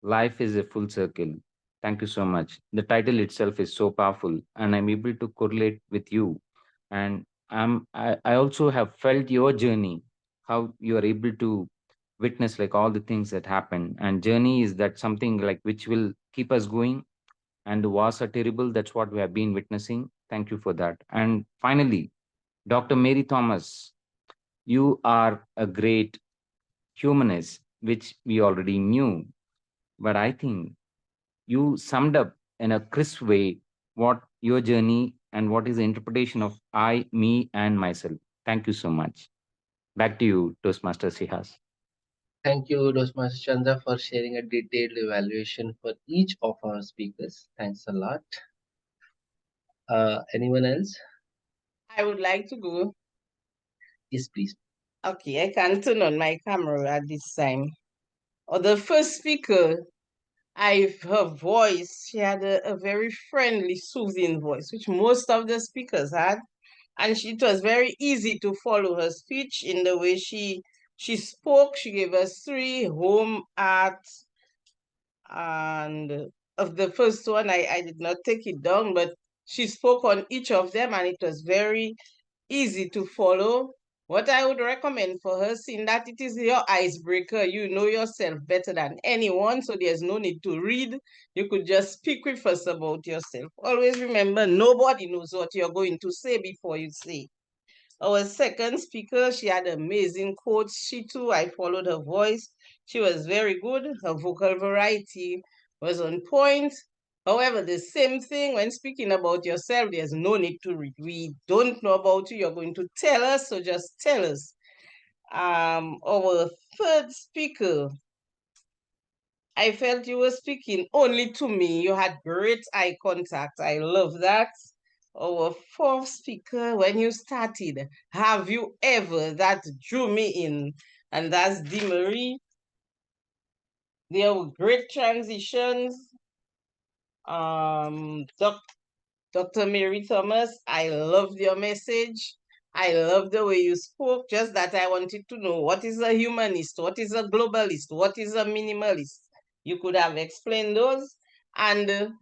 life is a full circle. Thank you so much. The title itself is so powerful, and I'm able to correlate with you. And I also have felt your journey, how you are able to witness like all the things that happen. And journey is that something like which will keep us going. And the wars are terrible. That's what we have been witnessing. Thank you for that. And finally, Dr. Mary Thomas, you are a great humanist, which we already knew. But I think you summed up in a crisp way what your journey and what is the interpretation of I, me, and myself. Thank you so much. Back to you, Toastmaster Sihas. Thank you, Toastmaster Chandra, for sharing a detailed evaluation for each of our speakers. Thanks a lot. Anyone else? I would like to go. Yes, please. Okay, I can turn on my camera at this time. The first speaker, her voice, she had a very friendly, soothing voice, which most of the speakers had. And it was very easy to follow her speech in the way she spoke. She gave us 3 home art And of the first one, I did not take it down, but she spoke on each of them and it was very easy to follow. What I would recommend for her, seeing that it is your icebreaker, you know yourself better than anyone, so there's no need to read. You could just speak with us about yourself. Always remember, nobody knows what you're going to say before you say. Our second speaker, she had amazing quotes. She too, I followed her voice. She was very good. Her vocal variety was on point. However, the same thing when speaking about yourself, there's no need to read. We don't know about you. You're going to tell us, so just tell us. Our third speaker, I felt you were speaking only to me. You had great eye contact. I love that. Our fourth speaker, when you started, have you ever, that drew me in, and that's Dee Marie. There were great transitions. Dr. Mary Thomas, I loved your message. I love the way you spoke, just that I wanted to know, what is a humanist? What is a globalist? What is a minimalist? You could have explained those. And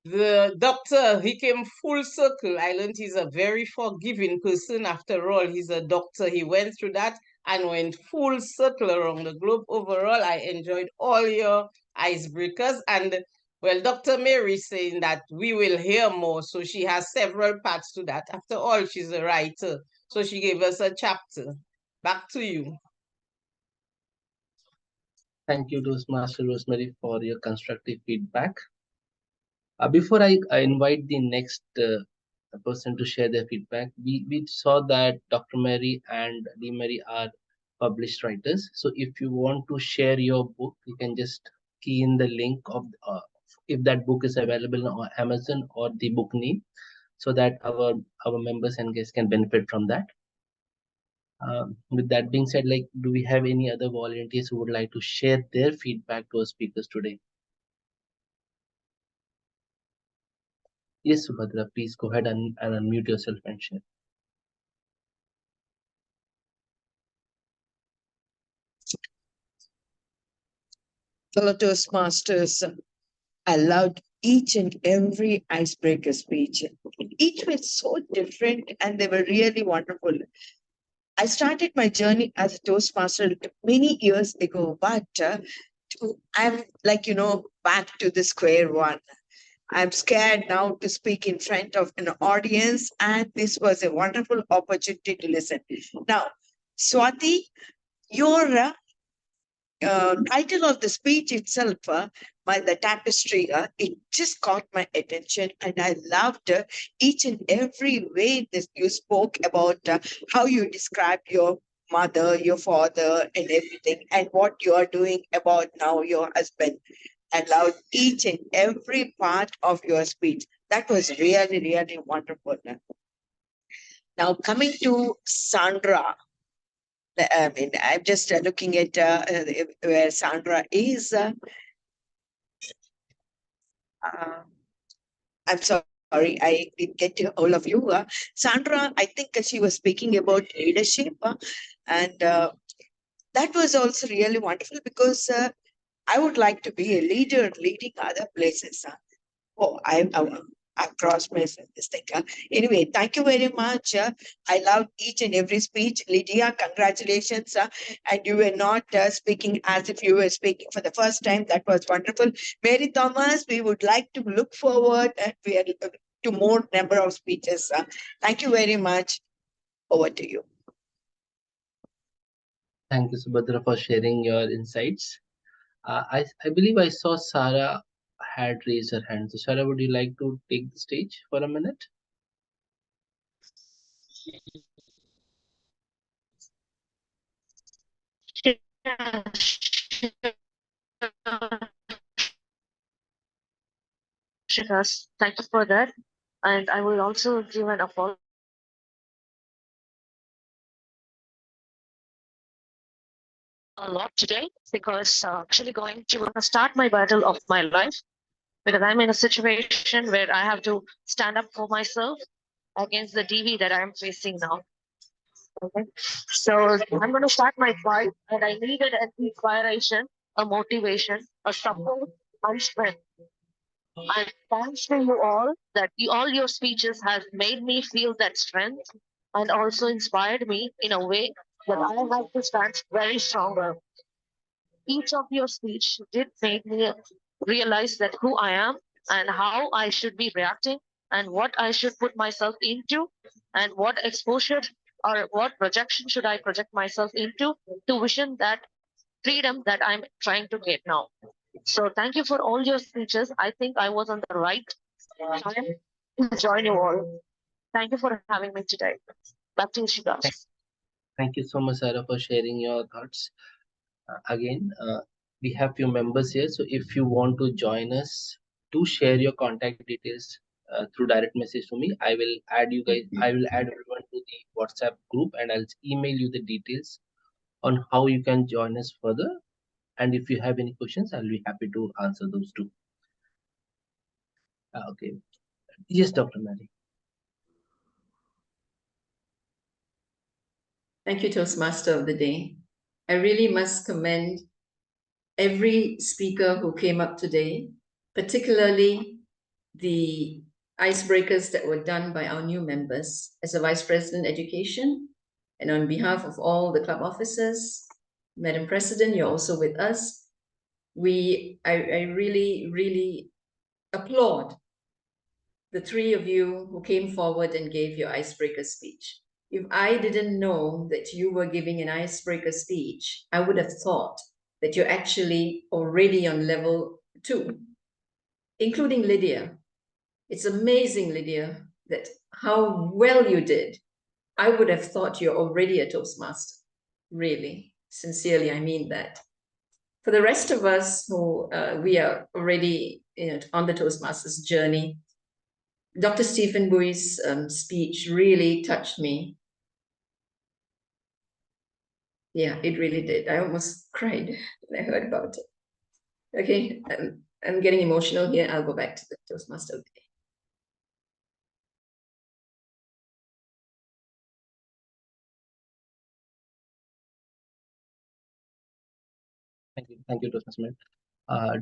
the doctor, he came full circle. I learned he's a very forgiving person. After all, he's a doctor. He went through that and went full circle around the globe. Overall, I enjoyed all your icebreakers. And well, Dr. Mary saying that we will hear more. So she has several parts to that. After all, she's a writer. So she gave us a chapter. Back to you. Thank you, Toastmaster Rosemary, for your constructive feedback. Before I invite the next person to share their feedback, we saw that Dr. Mary and Dee Mary are published writers. So if you want to share your book, you can just key in the link of if that book is available on Amazon or the book name, so that our members and guests can benefit from that. With that being said, like, do we have any other volunteers who would like to share their feedback to our speakers today? Yes, Subhadra, please go ahead and unmute yourself and share. Fellow Toastmasters, I loved each and every icebreaker speech. Each was so different and they were really wonderful. I started my journey as a Toastmaster many years ago, but I'm like, back to the square one. I'm scared now to speak in front of an audience, and this was a wonderful opportunity to listen. Now, Swati, your title of the speech itself, by the tapestry, it just caught my attention, and I loved each and every way that you spoke about how you described your mother, your father, and everything, and what you are doing about now your husband. I loved each and every part of your speech. That was really, really wonderful. Now, coming to Sandra, I mean, I'm just looking at where Sandra is. I'm sorry, I didn't get to all of you. Sandra, I think she was speaking about leadership, and that was also really wonderful because I would like to be a leader leading other places. Oh, I've crossed my this thing. Anyway, thank you very much. I loved each and every speech. Lydia, congratulations. And you were not speaking as if you were speaking for the first time. That was wonderful. Mary Thomas, we would like to look forward to more number of speeches. Thank you very much. Over to you. Thank you, Subhadra, for sharing your insights. I believe I saw Sarah had raised her hand. So Sarah, would you like to take the stage for a minute? Shikas, thank you for that. And I will also give an apology a lot today because actually going to start my battle of my life because I'm in a situation where I have to stand up for myself against the DV that I'm facing now. Okay, so I'm going to start my fight, and I needed an inspiration, a motivation, a support and strength. And thanks to you all that all your speeches have made me feel that strength and also inspired me in a way that I have to stand very stronger. Each of your speech did make me realize that who I am and how I should be reacting and what I should put myself into and what exposure or what projection should I project myself into to vision that freedom that I'm trying to get now. So thank you for all your speeches. I think I was on the right time to join you all. Thank you for having me today. Back to you, Shiraz. Thank you so much, Sarah, for sharing your thoughts. Again, we have few members here, so if you want to join us, do share your contact details through direct message to me. I will add you guys. I will add everyone to the WhatsApp group, and I'll email you the details on how you can join us further. And if you have any questions, I'll be happy to answer those too. Okay. Yes, Dr. Mary. Thank you, Toastmaster of the Day. I really must commend every speaker who came up today, particularly the icebreakers that were done by our new members. As a Vice President Education, and on behalf of all the club officers, Madam President, you're also with us. I really, really applaud the three of you who came forward and gave your icebreaker speech. If I didn't know that you were giving an icebreaker speech, I would have thought that you're actually already on level 2, including Lydia. It's amazing, Lydia, that how well you did. I would have thought you're already a Toastmaster. Really, sincerely, I mean that. For the rest of us who we are already on the Toastmasters journey, Dr. Stephen Bui's speech really touched me. Yeah, it really did. I almost cried when I heard about it. Okay, I'm getting emotional here. I'll go back to the Toastmaster of the Day. Thank you, Toastmaster.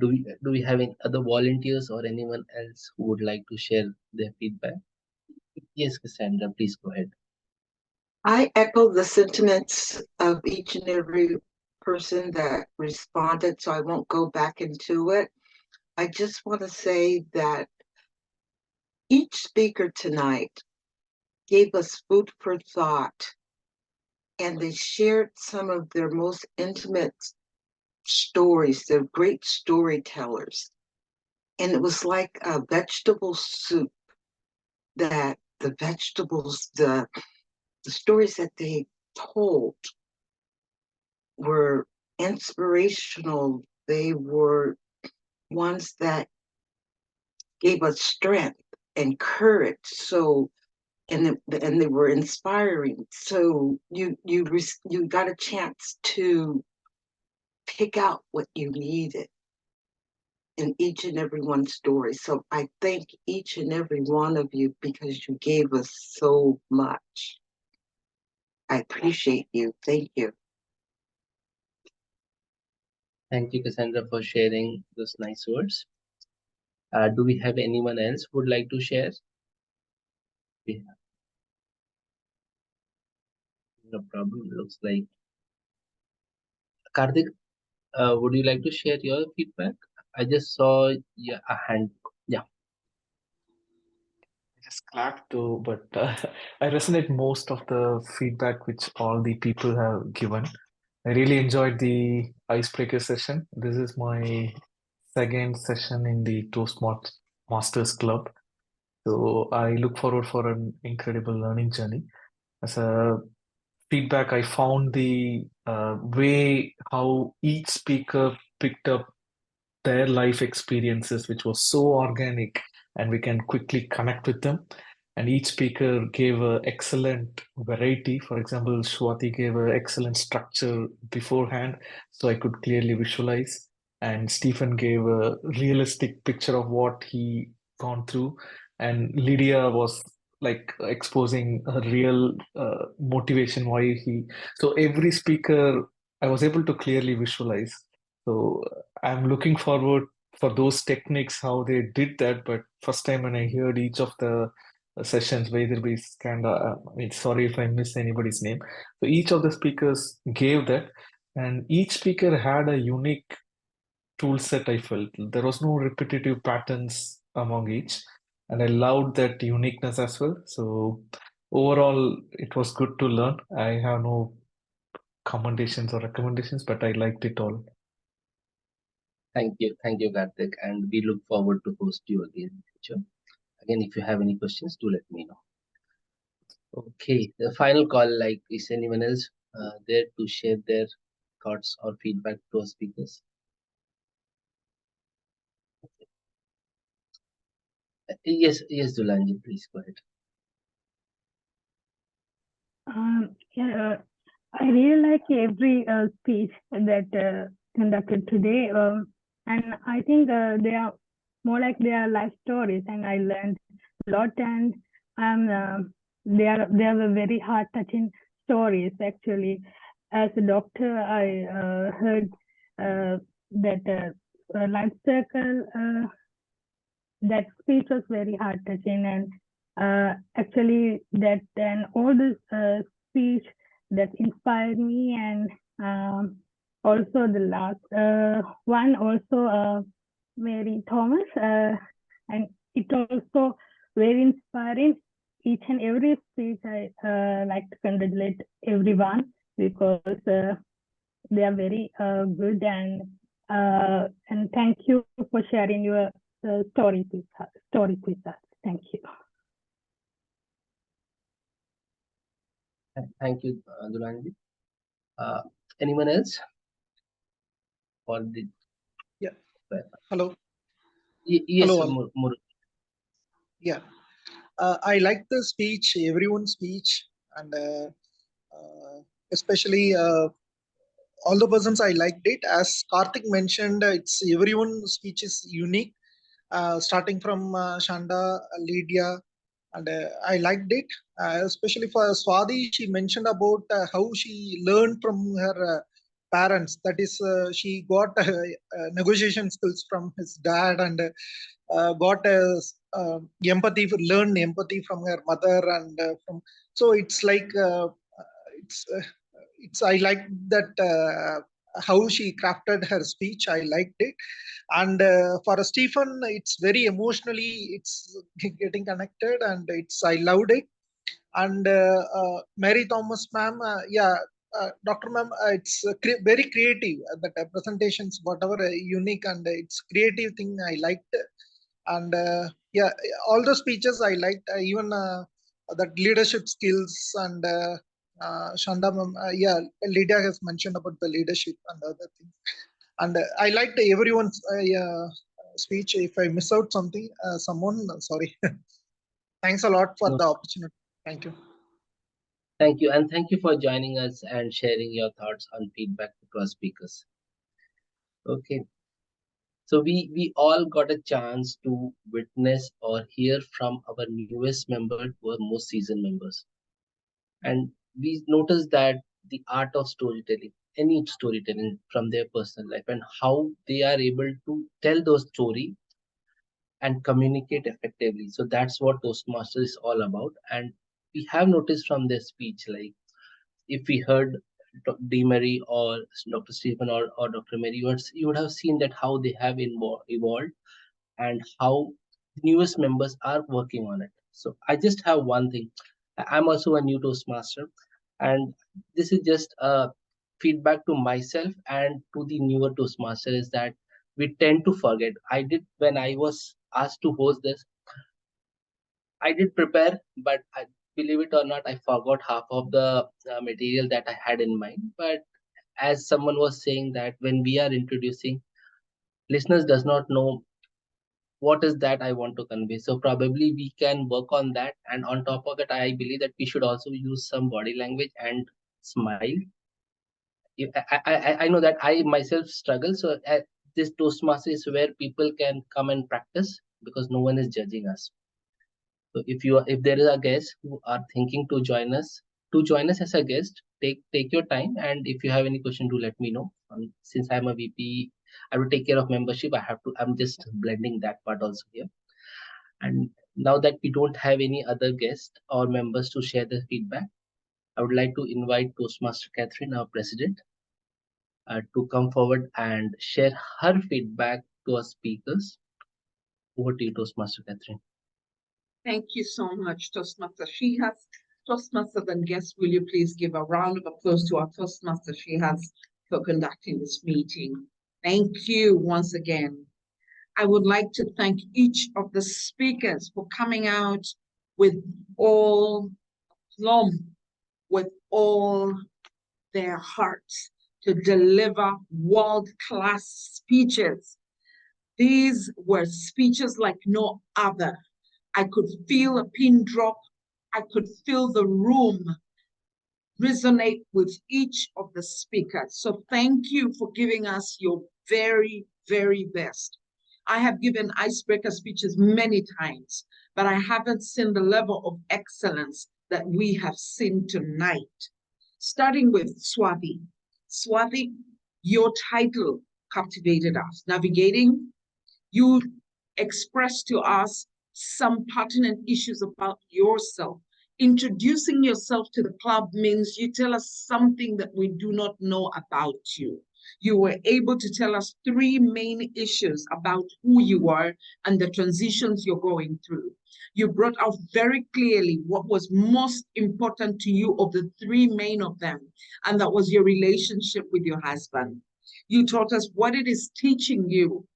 Do we have any other volunteers or anyone else who would like to share their feedback? Yes, Cassandra, please go ahead. I echo the sentiments of each and every person that responded, so I won't go back into it. I just want to say that each speaker tonight gave us food for thought, and they shared some of their most intimate stories. They're great storytellers. And it was like a vegetable soup that the vegetables, the stories that they told were inspirational. They were ones that gave us strength and courage. So, and they were inspiring. So you got a chance to pick out what you needed in each and every one story. So I thank each and every one of you because you gave us so much. I appreciate you. Thank you. Thank you, Cassandra, for sharing those nice words. Do we have anyone else who would like to share? Yeah. No problem. Looks like Karthik, would you like to share your feedback? I just saw a hand. Yeah. Just clapped too, but I resonate most of the feedback which all the people have given. I really enjoyed the icebreaker session. This is my second session in the Toastmasters Club. So I look forward for an incredible learning journey. As a feedback, I found the way how each speaker picked up their life experiences, which was so organic, and we can quickly connect with them. And each speaker gave an excellent variety. For example, Swati gave an excellent structure beforehand, so I could clearly visualize. And Stephen gave a realistic picture of what he gone through. And Lydia was like exposing a real motivation why he. So every speaker, I was able to clearly visualize. So I'm looking forward for those techniques, how they did that. But first time when I heard each of the sessions, whether be Skanda, I mean, sorry if I miss anybody's name. So each of the speakers gave that, and each speaker had a unique tool set. I felt there was no repetitive patterns among each, and I loved that uniqueness as well. So overall, it was good to learn. I have no commendations or recommendations, but I liked it all. Thank you, Karthik, and we look forward to host you again in future. Again, if you have any questions, do let me know. Okay, the final call. Like, is anyone else there to share their thoughts or feedback to our speakers? Yes, Dulanji, please go ahead. Yeah, I really like every speech that conducted today, and I think they are more like they are life stories, and I learned a lot. And they are very heart touching stories. Actually, as a doctor, I heard that life circle. That speech was very heart touching, and actually that and all this speech that inspired me, and also the last one also Mary Thomas, and it also very inspiring. Each and every speech I like to congratulate everyone because they are very good, and thank you for sharing your story with us. Thank you. Thank you, Dulanji. Anyone else? Or did... Yeah. Hello. Yes, Hello. Yeah. I like the speech, everyone's speech, and especially all the persons I liked it. As Karthik mentioned, it's everyone's speech is unique. Starting from Shanda, Lydia, and I liked it. Especially for Swati, she mentioned about how she learned from her parents. That is, she got negotiation skills from his dad, and got empathy, learned empathy from her mother, and from. So it's like it's I like that how she crafted her speech. I liked it. And for Stephen, it's very emotionally, it's getting connected, and I loved it. And Mary Thomas ma'am, Dr. ma'am, it's very creative. That presentations, whatever unique, and it's creative thing I liked. And yeah, all the speeches I liked, even that leadership skills, and Shanda ma'am, Lydia has mentioned about the leadership and other things. And I liked everyone's speech. If I miss out something, someone, sorry. Thanks a lot for the opportunity. Thank you. Thank you, and thank you for joining us and sharing your thoughts on feedback to our speakers. Okay, so we all got a chance to witness or hear from our newest member to our most seasoned members, and we noticed that the art of storytelling, any storytelling from their personal life, and how they are able to tell those story and communicate effectively. So that's what Toastmasters is all about. And we have noticed from their speech, like if we heard D. Mary or Dr. Stephen or Dr. Mary, you would have seen that how they have evolved and how newest members are working on it. So I just have one thing. I'm also a new Toastmaster, and this is just a feedback to myself and to the newer Toastmaster is that we tend to forget. I did when I was asked to host this. I did prepare, but I believe it or not, I forgot half of the material that I had in mind. But as someone was saying that when we are introducing, listeners does not know what is that I want to convey. So probably we can work on that. And on top of it, I believe that we should also use some body language and smile. I know that I myself struggle. So this Toastmaster is where people can come and practice because no one is judging us. So if there is a guest who are thinking to join us as a guest, take your time. And if you have any question, do let me know. Since I'm a VP I will take care of membership. I'm just blending that part also here. And now that we don't have any other guests or members to share their feedback, I would like to invite Toastmaster Catherine, our president, to come forward and share her feedback to our speakers. Over to you, Toastmaster Catherine. Thank you so much, Toastmaster. Toastmasters and guests, will you please give a round of applause to our Toastmaster for conducting this meeting. Thank you once again. I would like to thank each of the speakers for coming out with all plumb, with all their hearts to deliver world-class speeches. These were speeches like no other. I could feel a pin drop. I could feel the room resonate with each of the speakers. So thank you for giving us your very, very best. I have given icebreaker speeches many times, but I haven't seen the level of excellence that we have seen tonight. Starting with Swati. Swati, your title captivated us. Navigating, you expressed to us some pertinent issues about yourself. Introducing yourself to the club means you tell us something that we do not know about you. You were able to tell us 3 main issues about who you are and the transitions you're going through. You brought out very clearly what was most important to you of the 3 main of them, and that was your relationship with your husband. You taught us what it is teaching you.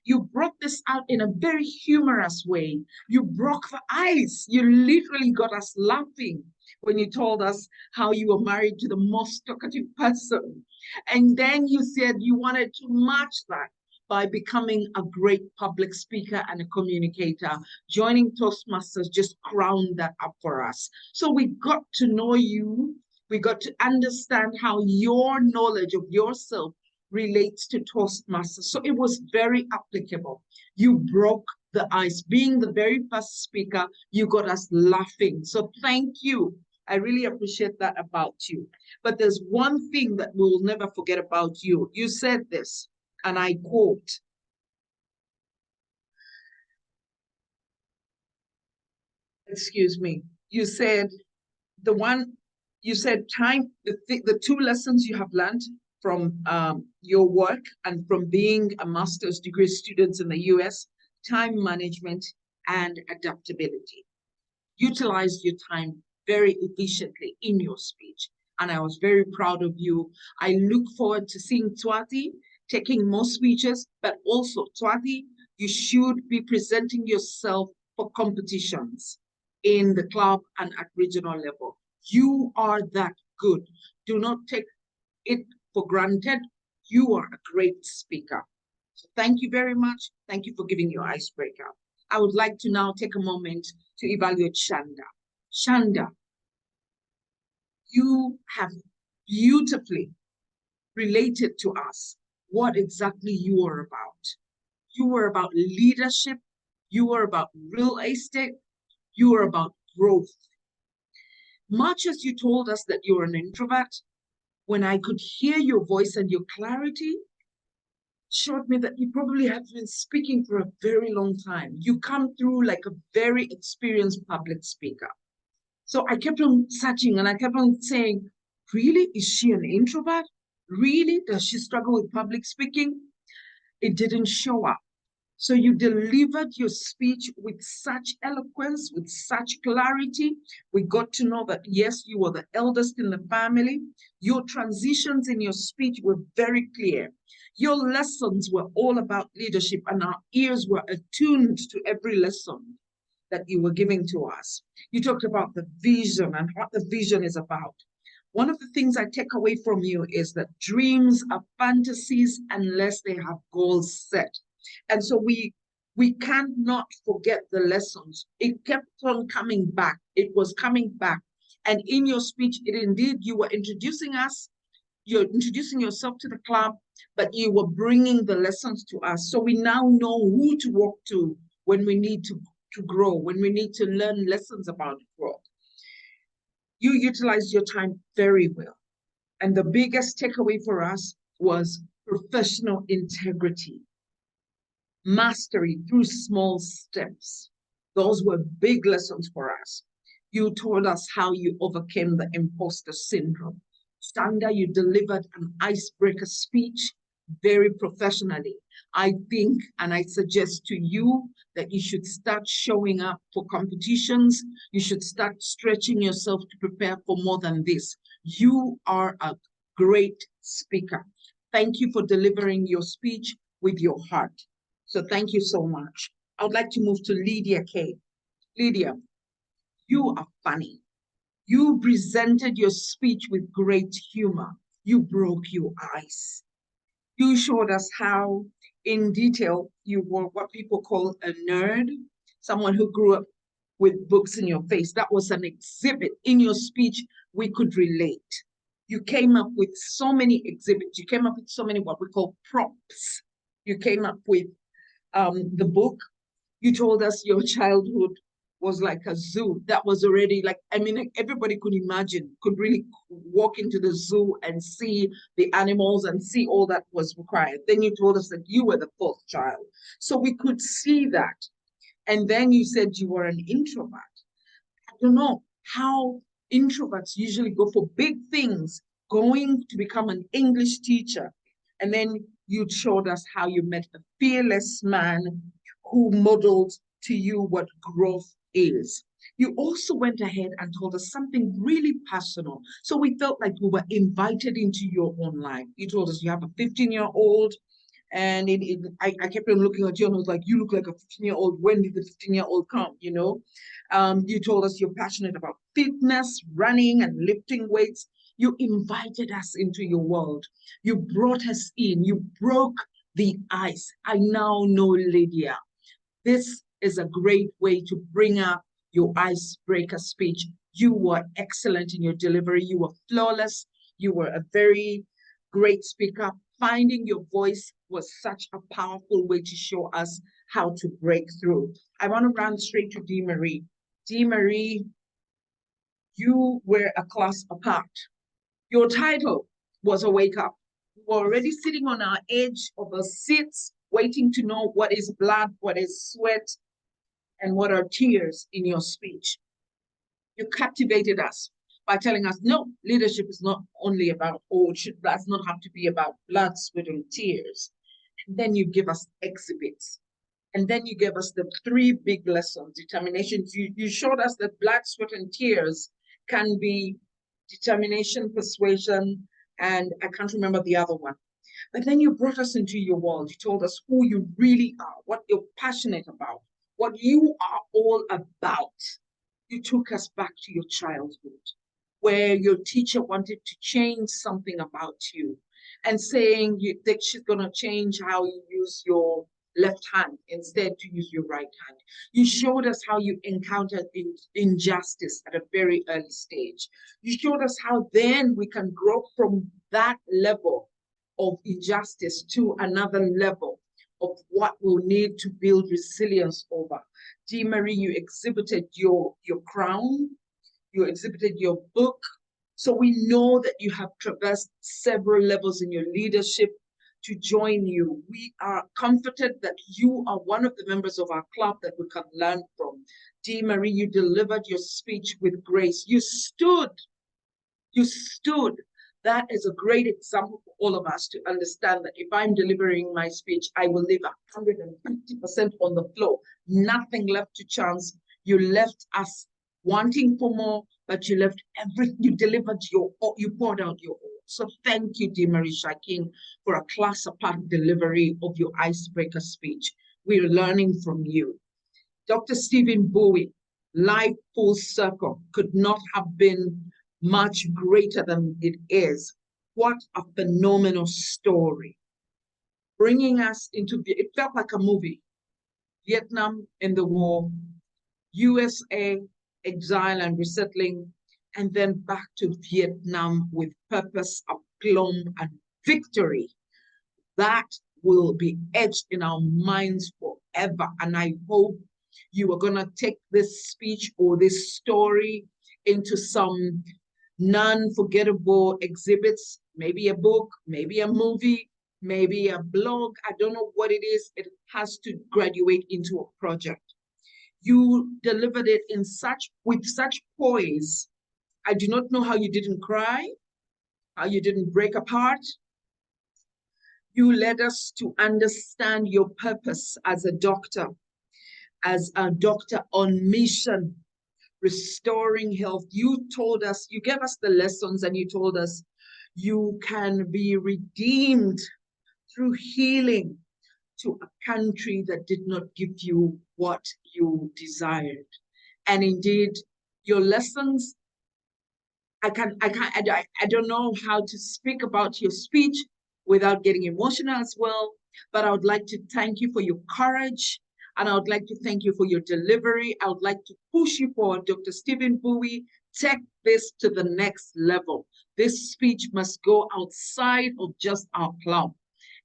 You brought this out in a very humorous way. You broke the ice. You literally got us laughing when you told us how you were married to the most talkative person. And then you said you wanted to match that by becoming a great public speaker and a communicator. Joining Toastmasters just crowned that up for us. So we got to know you. We got to understand how your knowledge of yourself relates to Toastmasters. So it was very applicable. You broke the ice. Being the very first speaker, you got us laughing. So thank you. I really appreciate that about you. But there's one thing that we'll never forget about you. You said this, and I quote, excuse me, you said the 2 lessons you have learned from your work and from being a master's degree student in the US, time management and adaptability. Utilize your time very efficiently in your speech. And I was very proud of you. I look forward to seeing Twati taking more speeches, but also Twati, you should be presenting yourself for competitions in the club and at regional level. You are that good. Do not take it for granted. You are a great speaker. So thank you very much. Thank you for giving your icebreaker. I would like to now take a moment to evaluate Shanda. Shanda, you have beautifully related to us what exactly you are about. You are about leadership. You are about real estate. You are about growth. Much as you told us that you're an introvert, when I could hear your voice and your clarity, showed me that you probably have been speaking for a very long time. You come through like a very experienced public speaker. So I kept on searching and I kept on saying, really, is she an introvert? Really, does she struggle with public speaking? It didn't show up. So you delivered your speech with such eloquence, with such clarity. We got to know that, yes, you were the eldest in the family. Your transitions in your speech were very clear. Your lessons were all about leadership, and our ears were attuned to every lesson that you were giving to us. You talked about the vision and what the vision is about. One of the things I take away from you is that dreams are fantasies unless they have goals set. And so we cannot forget the lessons. It kept on coming back. It was coming back. And in your speech, you were introducing us. You're introducing yourself to the club, but you were bringing the lessons to us. So we now know who to walk to when we need to grow, when we need to learn lessons about growth. You utilized your time very well. And the biggest takeaway for us was professional integrity, mastery through small steps. Those were big lessons for us. You told us how you overcame the imposter syndrome. Sandra, you delivered an icebreaker speech very professionally. I think, and I suggest to you that you should start showing up for competitions. You should start stretching yourself to prepare for more than this. You are a great speaker. Thank you for delivering your speech with your heart. So thank you so much. I would like to move to Lydia K. Lydia, you are funny. You presented your speech with great humor. You broke your ice. You showed us how, in detail, you were what people call a nerd, someone who grew up with books in your face. That was an exhibit in your speech we could relate. You came up with so many exhibits. You came up with so many what we call props. You came up with the book. You told us your childhood was like a zoo. That was already like, I mean, everybody could imagine, could really walk into the zoo and see the animals and see all that was required. Then you told us that you were the fourth child. So we could see that. And then you said you were an introvert. I don't know how introverts usually go for big things, going to become an English teacher. And then you showed us how you met a fearless man who modeled to you what growth is. You also went ahead and told us something really personal. So we felt like we were invited into your own life. You told us you have a 15-year-old, and I kept on looking at you and I was like, you look like a 15-year-old. When did the 15-year-old come, you know? You told us you're passionate about fitness, running, and lifting weights. You invited us into your world. You brought us in. You broke the ice. I now know Lydia. This is a great way to bring up your icebreaker speech. You were excellent in your delivery. You were flawless. You were a very great speaker. Finding your voice was such a powerful way to show us how to break through. I want to run straight to Dee Marie. Dee Marie, you were a class apart. Your title was a wake up. We were already sitting on our edge of our seats, waiting to know what is blood, what is sweat, and what are tears in your speech. You captivated us by telling us, no, leadership is not only about, or does not have to be about blood, sweat, and tears. And then you give us exhibits. And then you gave us the three big lessons, determination. You showed us that blood, sweat, and tears can be determination, persuasion, and I can't remember the other one. But then you brought us into your world. You told us who you really are, what you're passionate about, what you are all about. You took us back to your childhood, where your teacher wanted to change something about you and saying that she's going to change how you use your left hand instead to use your right hand. You showed us how you encountered injustice at a very early stage. You showed us how then we can grow from that level of injustice to another level of what we'll need to build resilience over. Dee Marie, you exhibited your crown, you exhibited your book. So we know that you have traversed several levels in your leadership to join you. We are comforted that you are one of the members of our club that we can learn from. Dee Marie, you delivered your speech with grace. You stood. That is a great example for all of us to understand that if I'm delivering my speech, I will leave 150% on the floor, nothing left to chance. You left us wanting for more, but you left everything, you delivered you poured out your all. So thank you, Dee Marie Shakin, for a class apart delivery of your icebreaker speech. We're learning from you. Dr. Stephen Bowie, life full circle, could not have been much greater than it is. What a phenomenal story. Bringing us into, it felt like a movie. Vietnam in the war, USA, exile and resettling, and then back to Vietnam with purpose, aplomb, and victory. That will be etched in our minds forever. And I hope you are going to take this speech or this story into some non-forgettable exhibits, maybe a book, maybe a movie, maybe a blog. I don't know what it is. It has to graduate into a project. You delivered it with such poise. I do not know how you didn't cry, how you didn't break apart. You led us to understand your purpose as a doctor on mission, restoring health. You told us, you gave us the lessons, and you told us you can be redeemed through healing to a country that did not give you what you desired. And indeed, your lessons, I don't know how to speak about your speech without getting emotional as well, but I would like to thank you for your courage, and I would like to thank you for your delivery. I would like to push you forward, Dr. Stephen Bowie. Take this to the next level. This speech must go outside of just our club.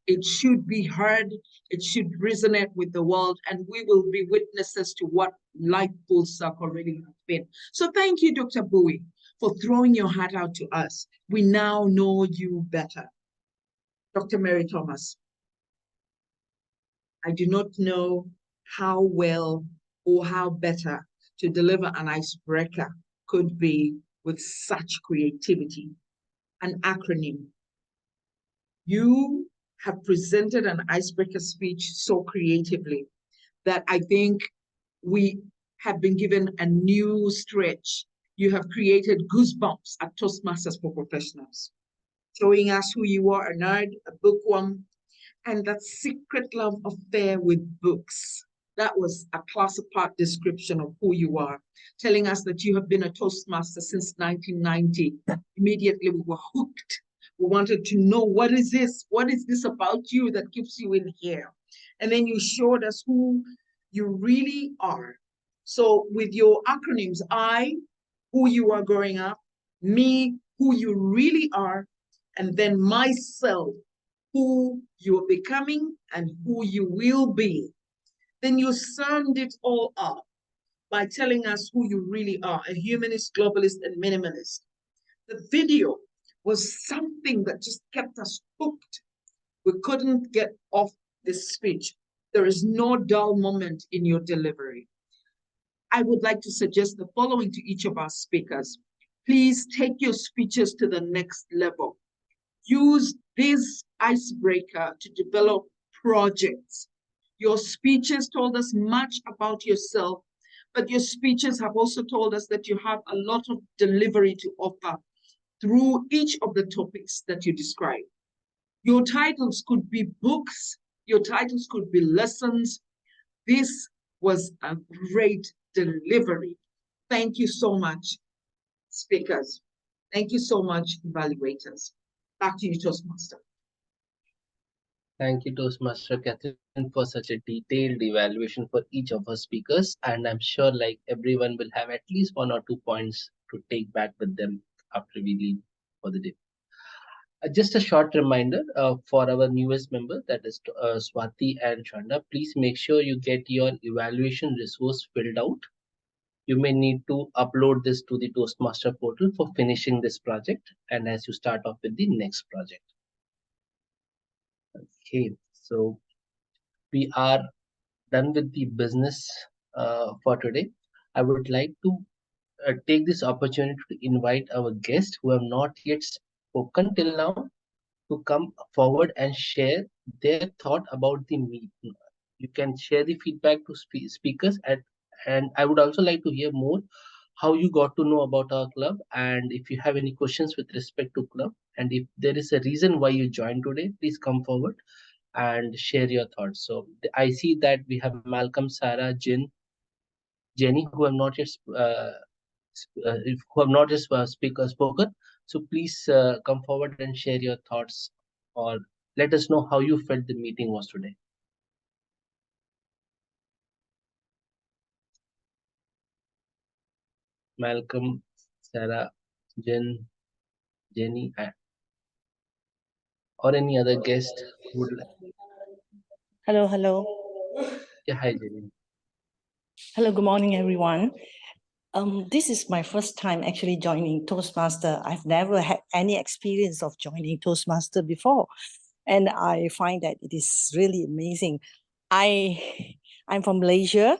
It should be heard, it should resonate with the world, and we will be witnesses to what Life Full Circle really has been. So thank you, Dr. Bowie, for throwing your heart out to us. We now know you better. Dr. Mary Thomas, I do not know how well or how better to deliver an icebreaker could be with such creativity. An acronym. You have presented an icebreaker speech so creatively that I think we have been given a new stretch. You have created goosebumps at Toastmasters for Professionals, showing us who you are, a nerd, a bookworm, and that secret love affair with books. That was a class apart description of who you are, telling us that you have been a Toastmaster since 1990. Immediately we were hooked. We wanted to know, what is this? What is this about you that keeps you in here? And then you showed us who you really are. So with your acronyms, I, who you are growing up, me, who you really are, and then myself, who you're becoming and who you will be. Then you summed it all up by telling us who you really are, a humanist, globalist, and minimalist. The video was something that just kept us hooked. We couldn't get off this speech. There is no dull moment in your delivery. I would like to suggest the following to each of our speakers. Please take your speeches to the next level. Use this icebreaker to develop projects. Your speeches told us much about yourself, but your speeches have also told us that you have a lot of delivery to offer through each of the topics that you describe. Your titles could be books, your titles could be lessons. This was a great delivery. Thank you so much, speakers. Thank you so much, evaluators. Back to you, Toastmaster. Thank you, Toastmaster Catherine, for such a detailed evaluation for each of our speakers. And I'm sure like everyone will have at least 1 or 2 points to take back with them after we leave for the day. Just a short reminder for our newest member, that is Swati and Chanda, please make sure you get your evaluation resource filled out. You may need to upload this to the Toastmaster portal for finishing this project and as you start off with the next project. Okay, so we are done with the business for today. I would like to take this opportunity to invite our guests who have not yet spoken till now to come forward and share their thought about the meeting. You can share the feedback to speakers and I would also like to hear more how you got to know about our club, and if you have any questions with respect to club, and if there is a reason why you joined today, please come forward and share your thoughts. So I see that we have Malcolm, Sarah, Jenny, who have not yet spoken. So please come forward and share your thoughts, or let us know how you felt the meeting was today. Malcolm, Sarah, Jenny, or any other guest who would like. Hello. Yeah, hi, Jenny. Hello, good morning, everyone. This is my first time actually joining Toastmaster. I've never had any experience of joining Toastmaster before. and I find that it is really amazing. I'm from Malaysia,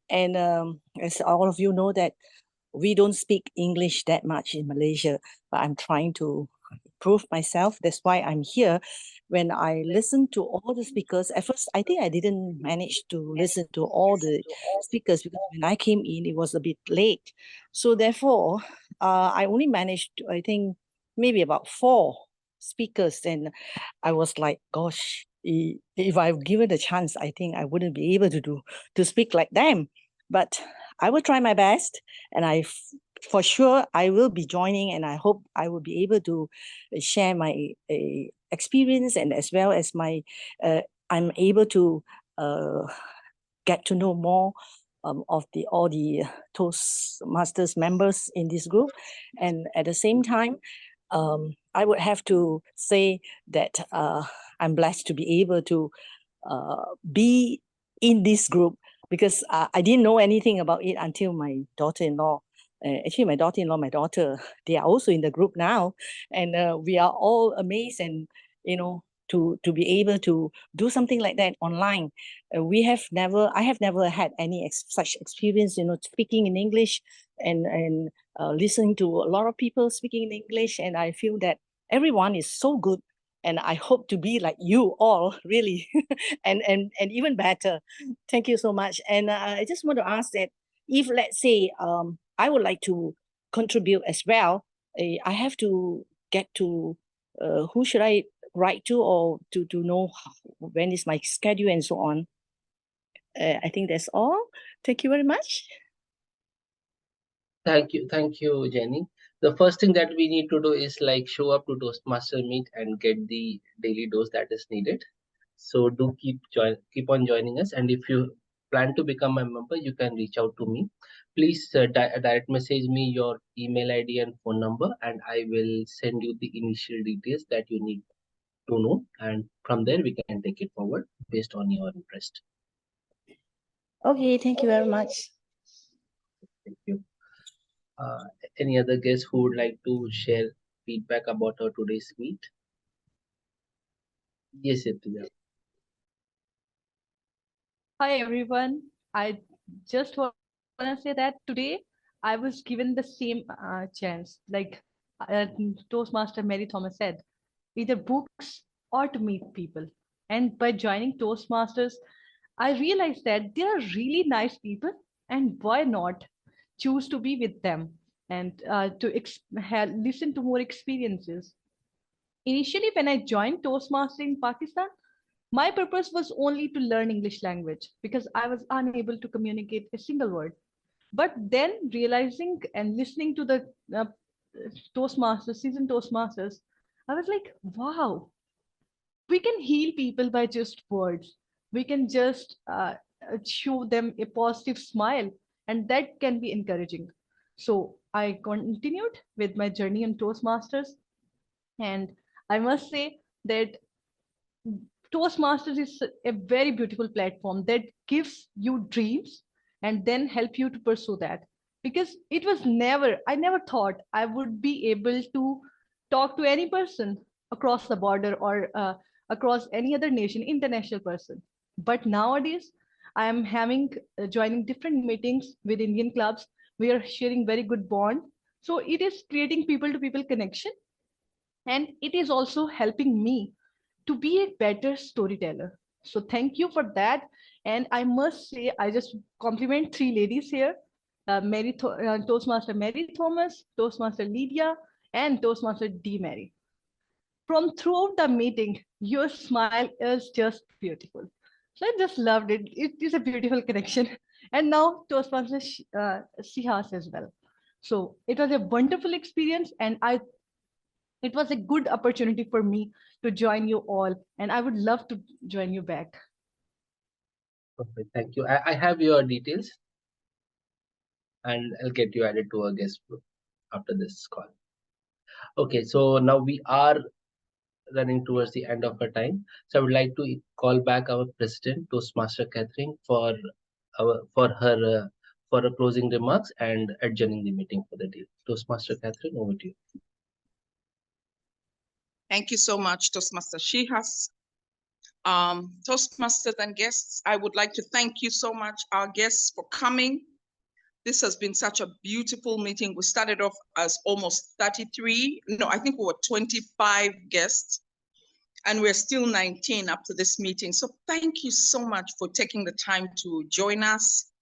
and as all of you know that we don't speak English that much in Malaysia, but I'm trying to improve myself. That's why I'm here. When I listen to all the speakers, at first I think I didn't manage to listen to all the speakers because when I came in, it was a bit late. So therefore, I only managed to, I think, maybe about 4 speakers. And I was like, gosh, if I've given a chance, I think I wouldn't be able to speak like them. But I will try my best, and for sure I will be joining, and I hope I will be able to share my experience, and as well as my I'm able to get to know more of all the Toastmasters members in this group. And at the same time, I would have to say that I'm blessed to be able to be in this group, because I didn't know anything about it until my daughter-in-law. Actually, my daughter-in-law, my daughter, they are also in the group now, and we are all amazed, and to be able to do something like that online. I have never had any such experience, speaking in English and listening to a lot of people speaking in English, and I feel that everyone is so good, and I hope to be like you all, really, and even better. Thank you so much. And I just want to ask that if, let's say, I would like to contribute as well, I have to get to who should I write to, or to know when is my schedule and so on. I think that's all. Thank you very much. Thank you, Jenny. The first thing that we need to do is like show up to Toastmaster meet and get the daily dose that is needed. So do keep on joining us, and if you plan to become a member, you can reach out to me. Please direct message me your email ID and phone number, and I will send you the initial details that you need to know, and from there we can take it forward based on your interest. Okay, thank you very much. Thank you. Any other guests who would like to share feedback about our today's meet? Yes, Iptija. Hi everyone. I just want to say that today I was given the same chance, like Toastmaster Mary Thomas said, either books or to meet people. And by joining Toastmasters, I realized that they are really nice people, and why not choose to be with them and listen to more experiences. Initially, when I joined Toastmasters in Pakistan, my purpose was only to learn English language because I was unable to communicate a single word. But then realizing and listening to the Toastmasters, seasoned Toastmasters, I was like, wow, we can heal people by just words. We can just show them a positive smile, and that can be encouraging. So I continued with my journey in Toastmasters, and I must say that Toastmasters is a very beautiful platform that gives you dreams and then help you to pursue that. Because I never thought I would be able to talk to any person across the border or across any other nation, international person. But nowadays, I am joining different meetings with Indian clubs. We are sharing very good bond. So it is creating people to people connection, and it is also helping me to be a better storyteller. So thank you for that. And I must say, I just compliment 3 ladies here, Toastmaster Mary Thomas, Toastmaster Lydia, and Toastmaster D. Mary. From throughout the meeting, your smile is just beautiful. So I just loved it. It is a beautiful connection. And now Toastmaster Sihas as well. So it was a wonderful experience, and it was a good opportunity for me to join you all, and I would love to join you back. Okay, thank you. I have your details, and I'll get you added to a guest group after this call. Okay, so now we are running towards the end of our time. So I would like to call back our president, Toastmaster Catherine, for her closing remarks and adjourning the meeting for the day. Toastmaster Catherine, over to you. Thank you so much, Toastmaster Shihas. Toastmasters and guests, I would like to thank you so much, our guests, for coming. This has been such a beautiful meeting. We started off as almost 33. No, I think we were 25 guests, and we're still 19 up to this meeting. So thank you so much for taking the time to join us.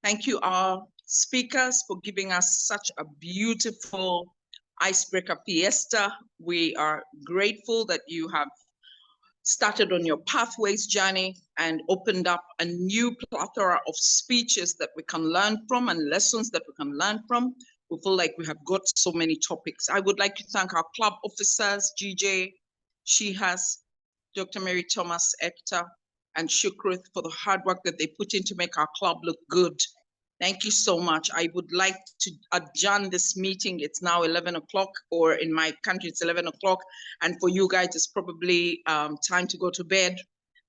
Thank you, our speakers, for giving us such a beautiful icebreaker fiesta. We are grateful that you have started on your pathways journey and opened up a new plethora of speeches that we can learn from and lessons that we can learn from. We feel like we have got so many topics. I would like to thank our club officers, GJ, Shihas, Dr. Mary Thomas, Ekta, and Shukruth for the hard work that they put in to make our club look good. Thank you so much. I would like to adjourn this meeting. It's now 11 o'clock, or in my country, it's 11 o'clock. And for you guys, it's probably time to go to bed.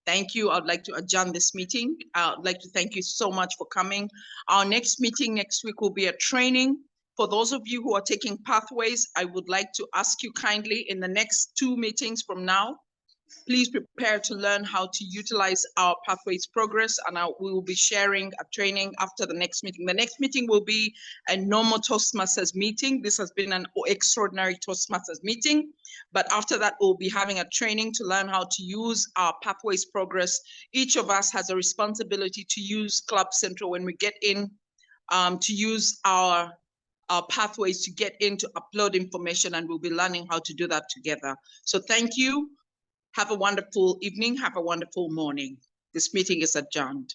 Thank you. I'd like to adjourn this meeting. I'd like to thank you so much for coming. Our next meeting next week will be a training. For those of you who are taking pathways, I would like to ask you kindly in the next 2 meetings from now, please prepare to learn how to utilize our Pathways Progress, and we will be sharing a training after the next meeting. The next meeting will be a normal Toastmasters meeting. This has been an extraordinary Toastmasters meeting, but after that, we'll be having a training to learn how to use our Pathways Progress. Each of us has a responsibility to use Club Central when we get in, to use our pathways to get in to upload information, and we'll be learning how to do that together. So thank you. Have a wonderful evening. Have a wonderful morning. This meeting is adjourned.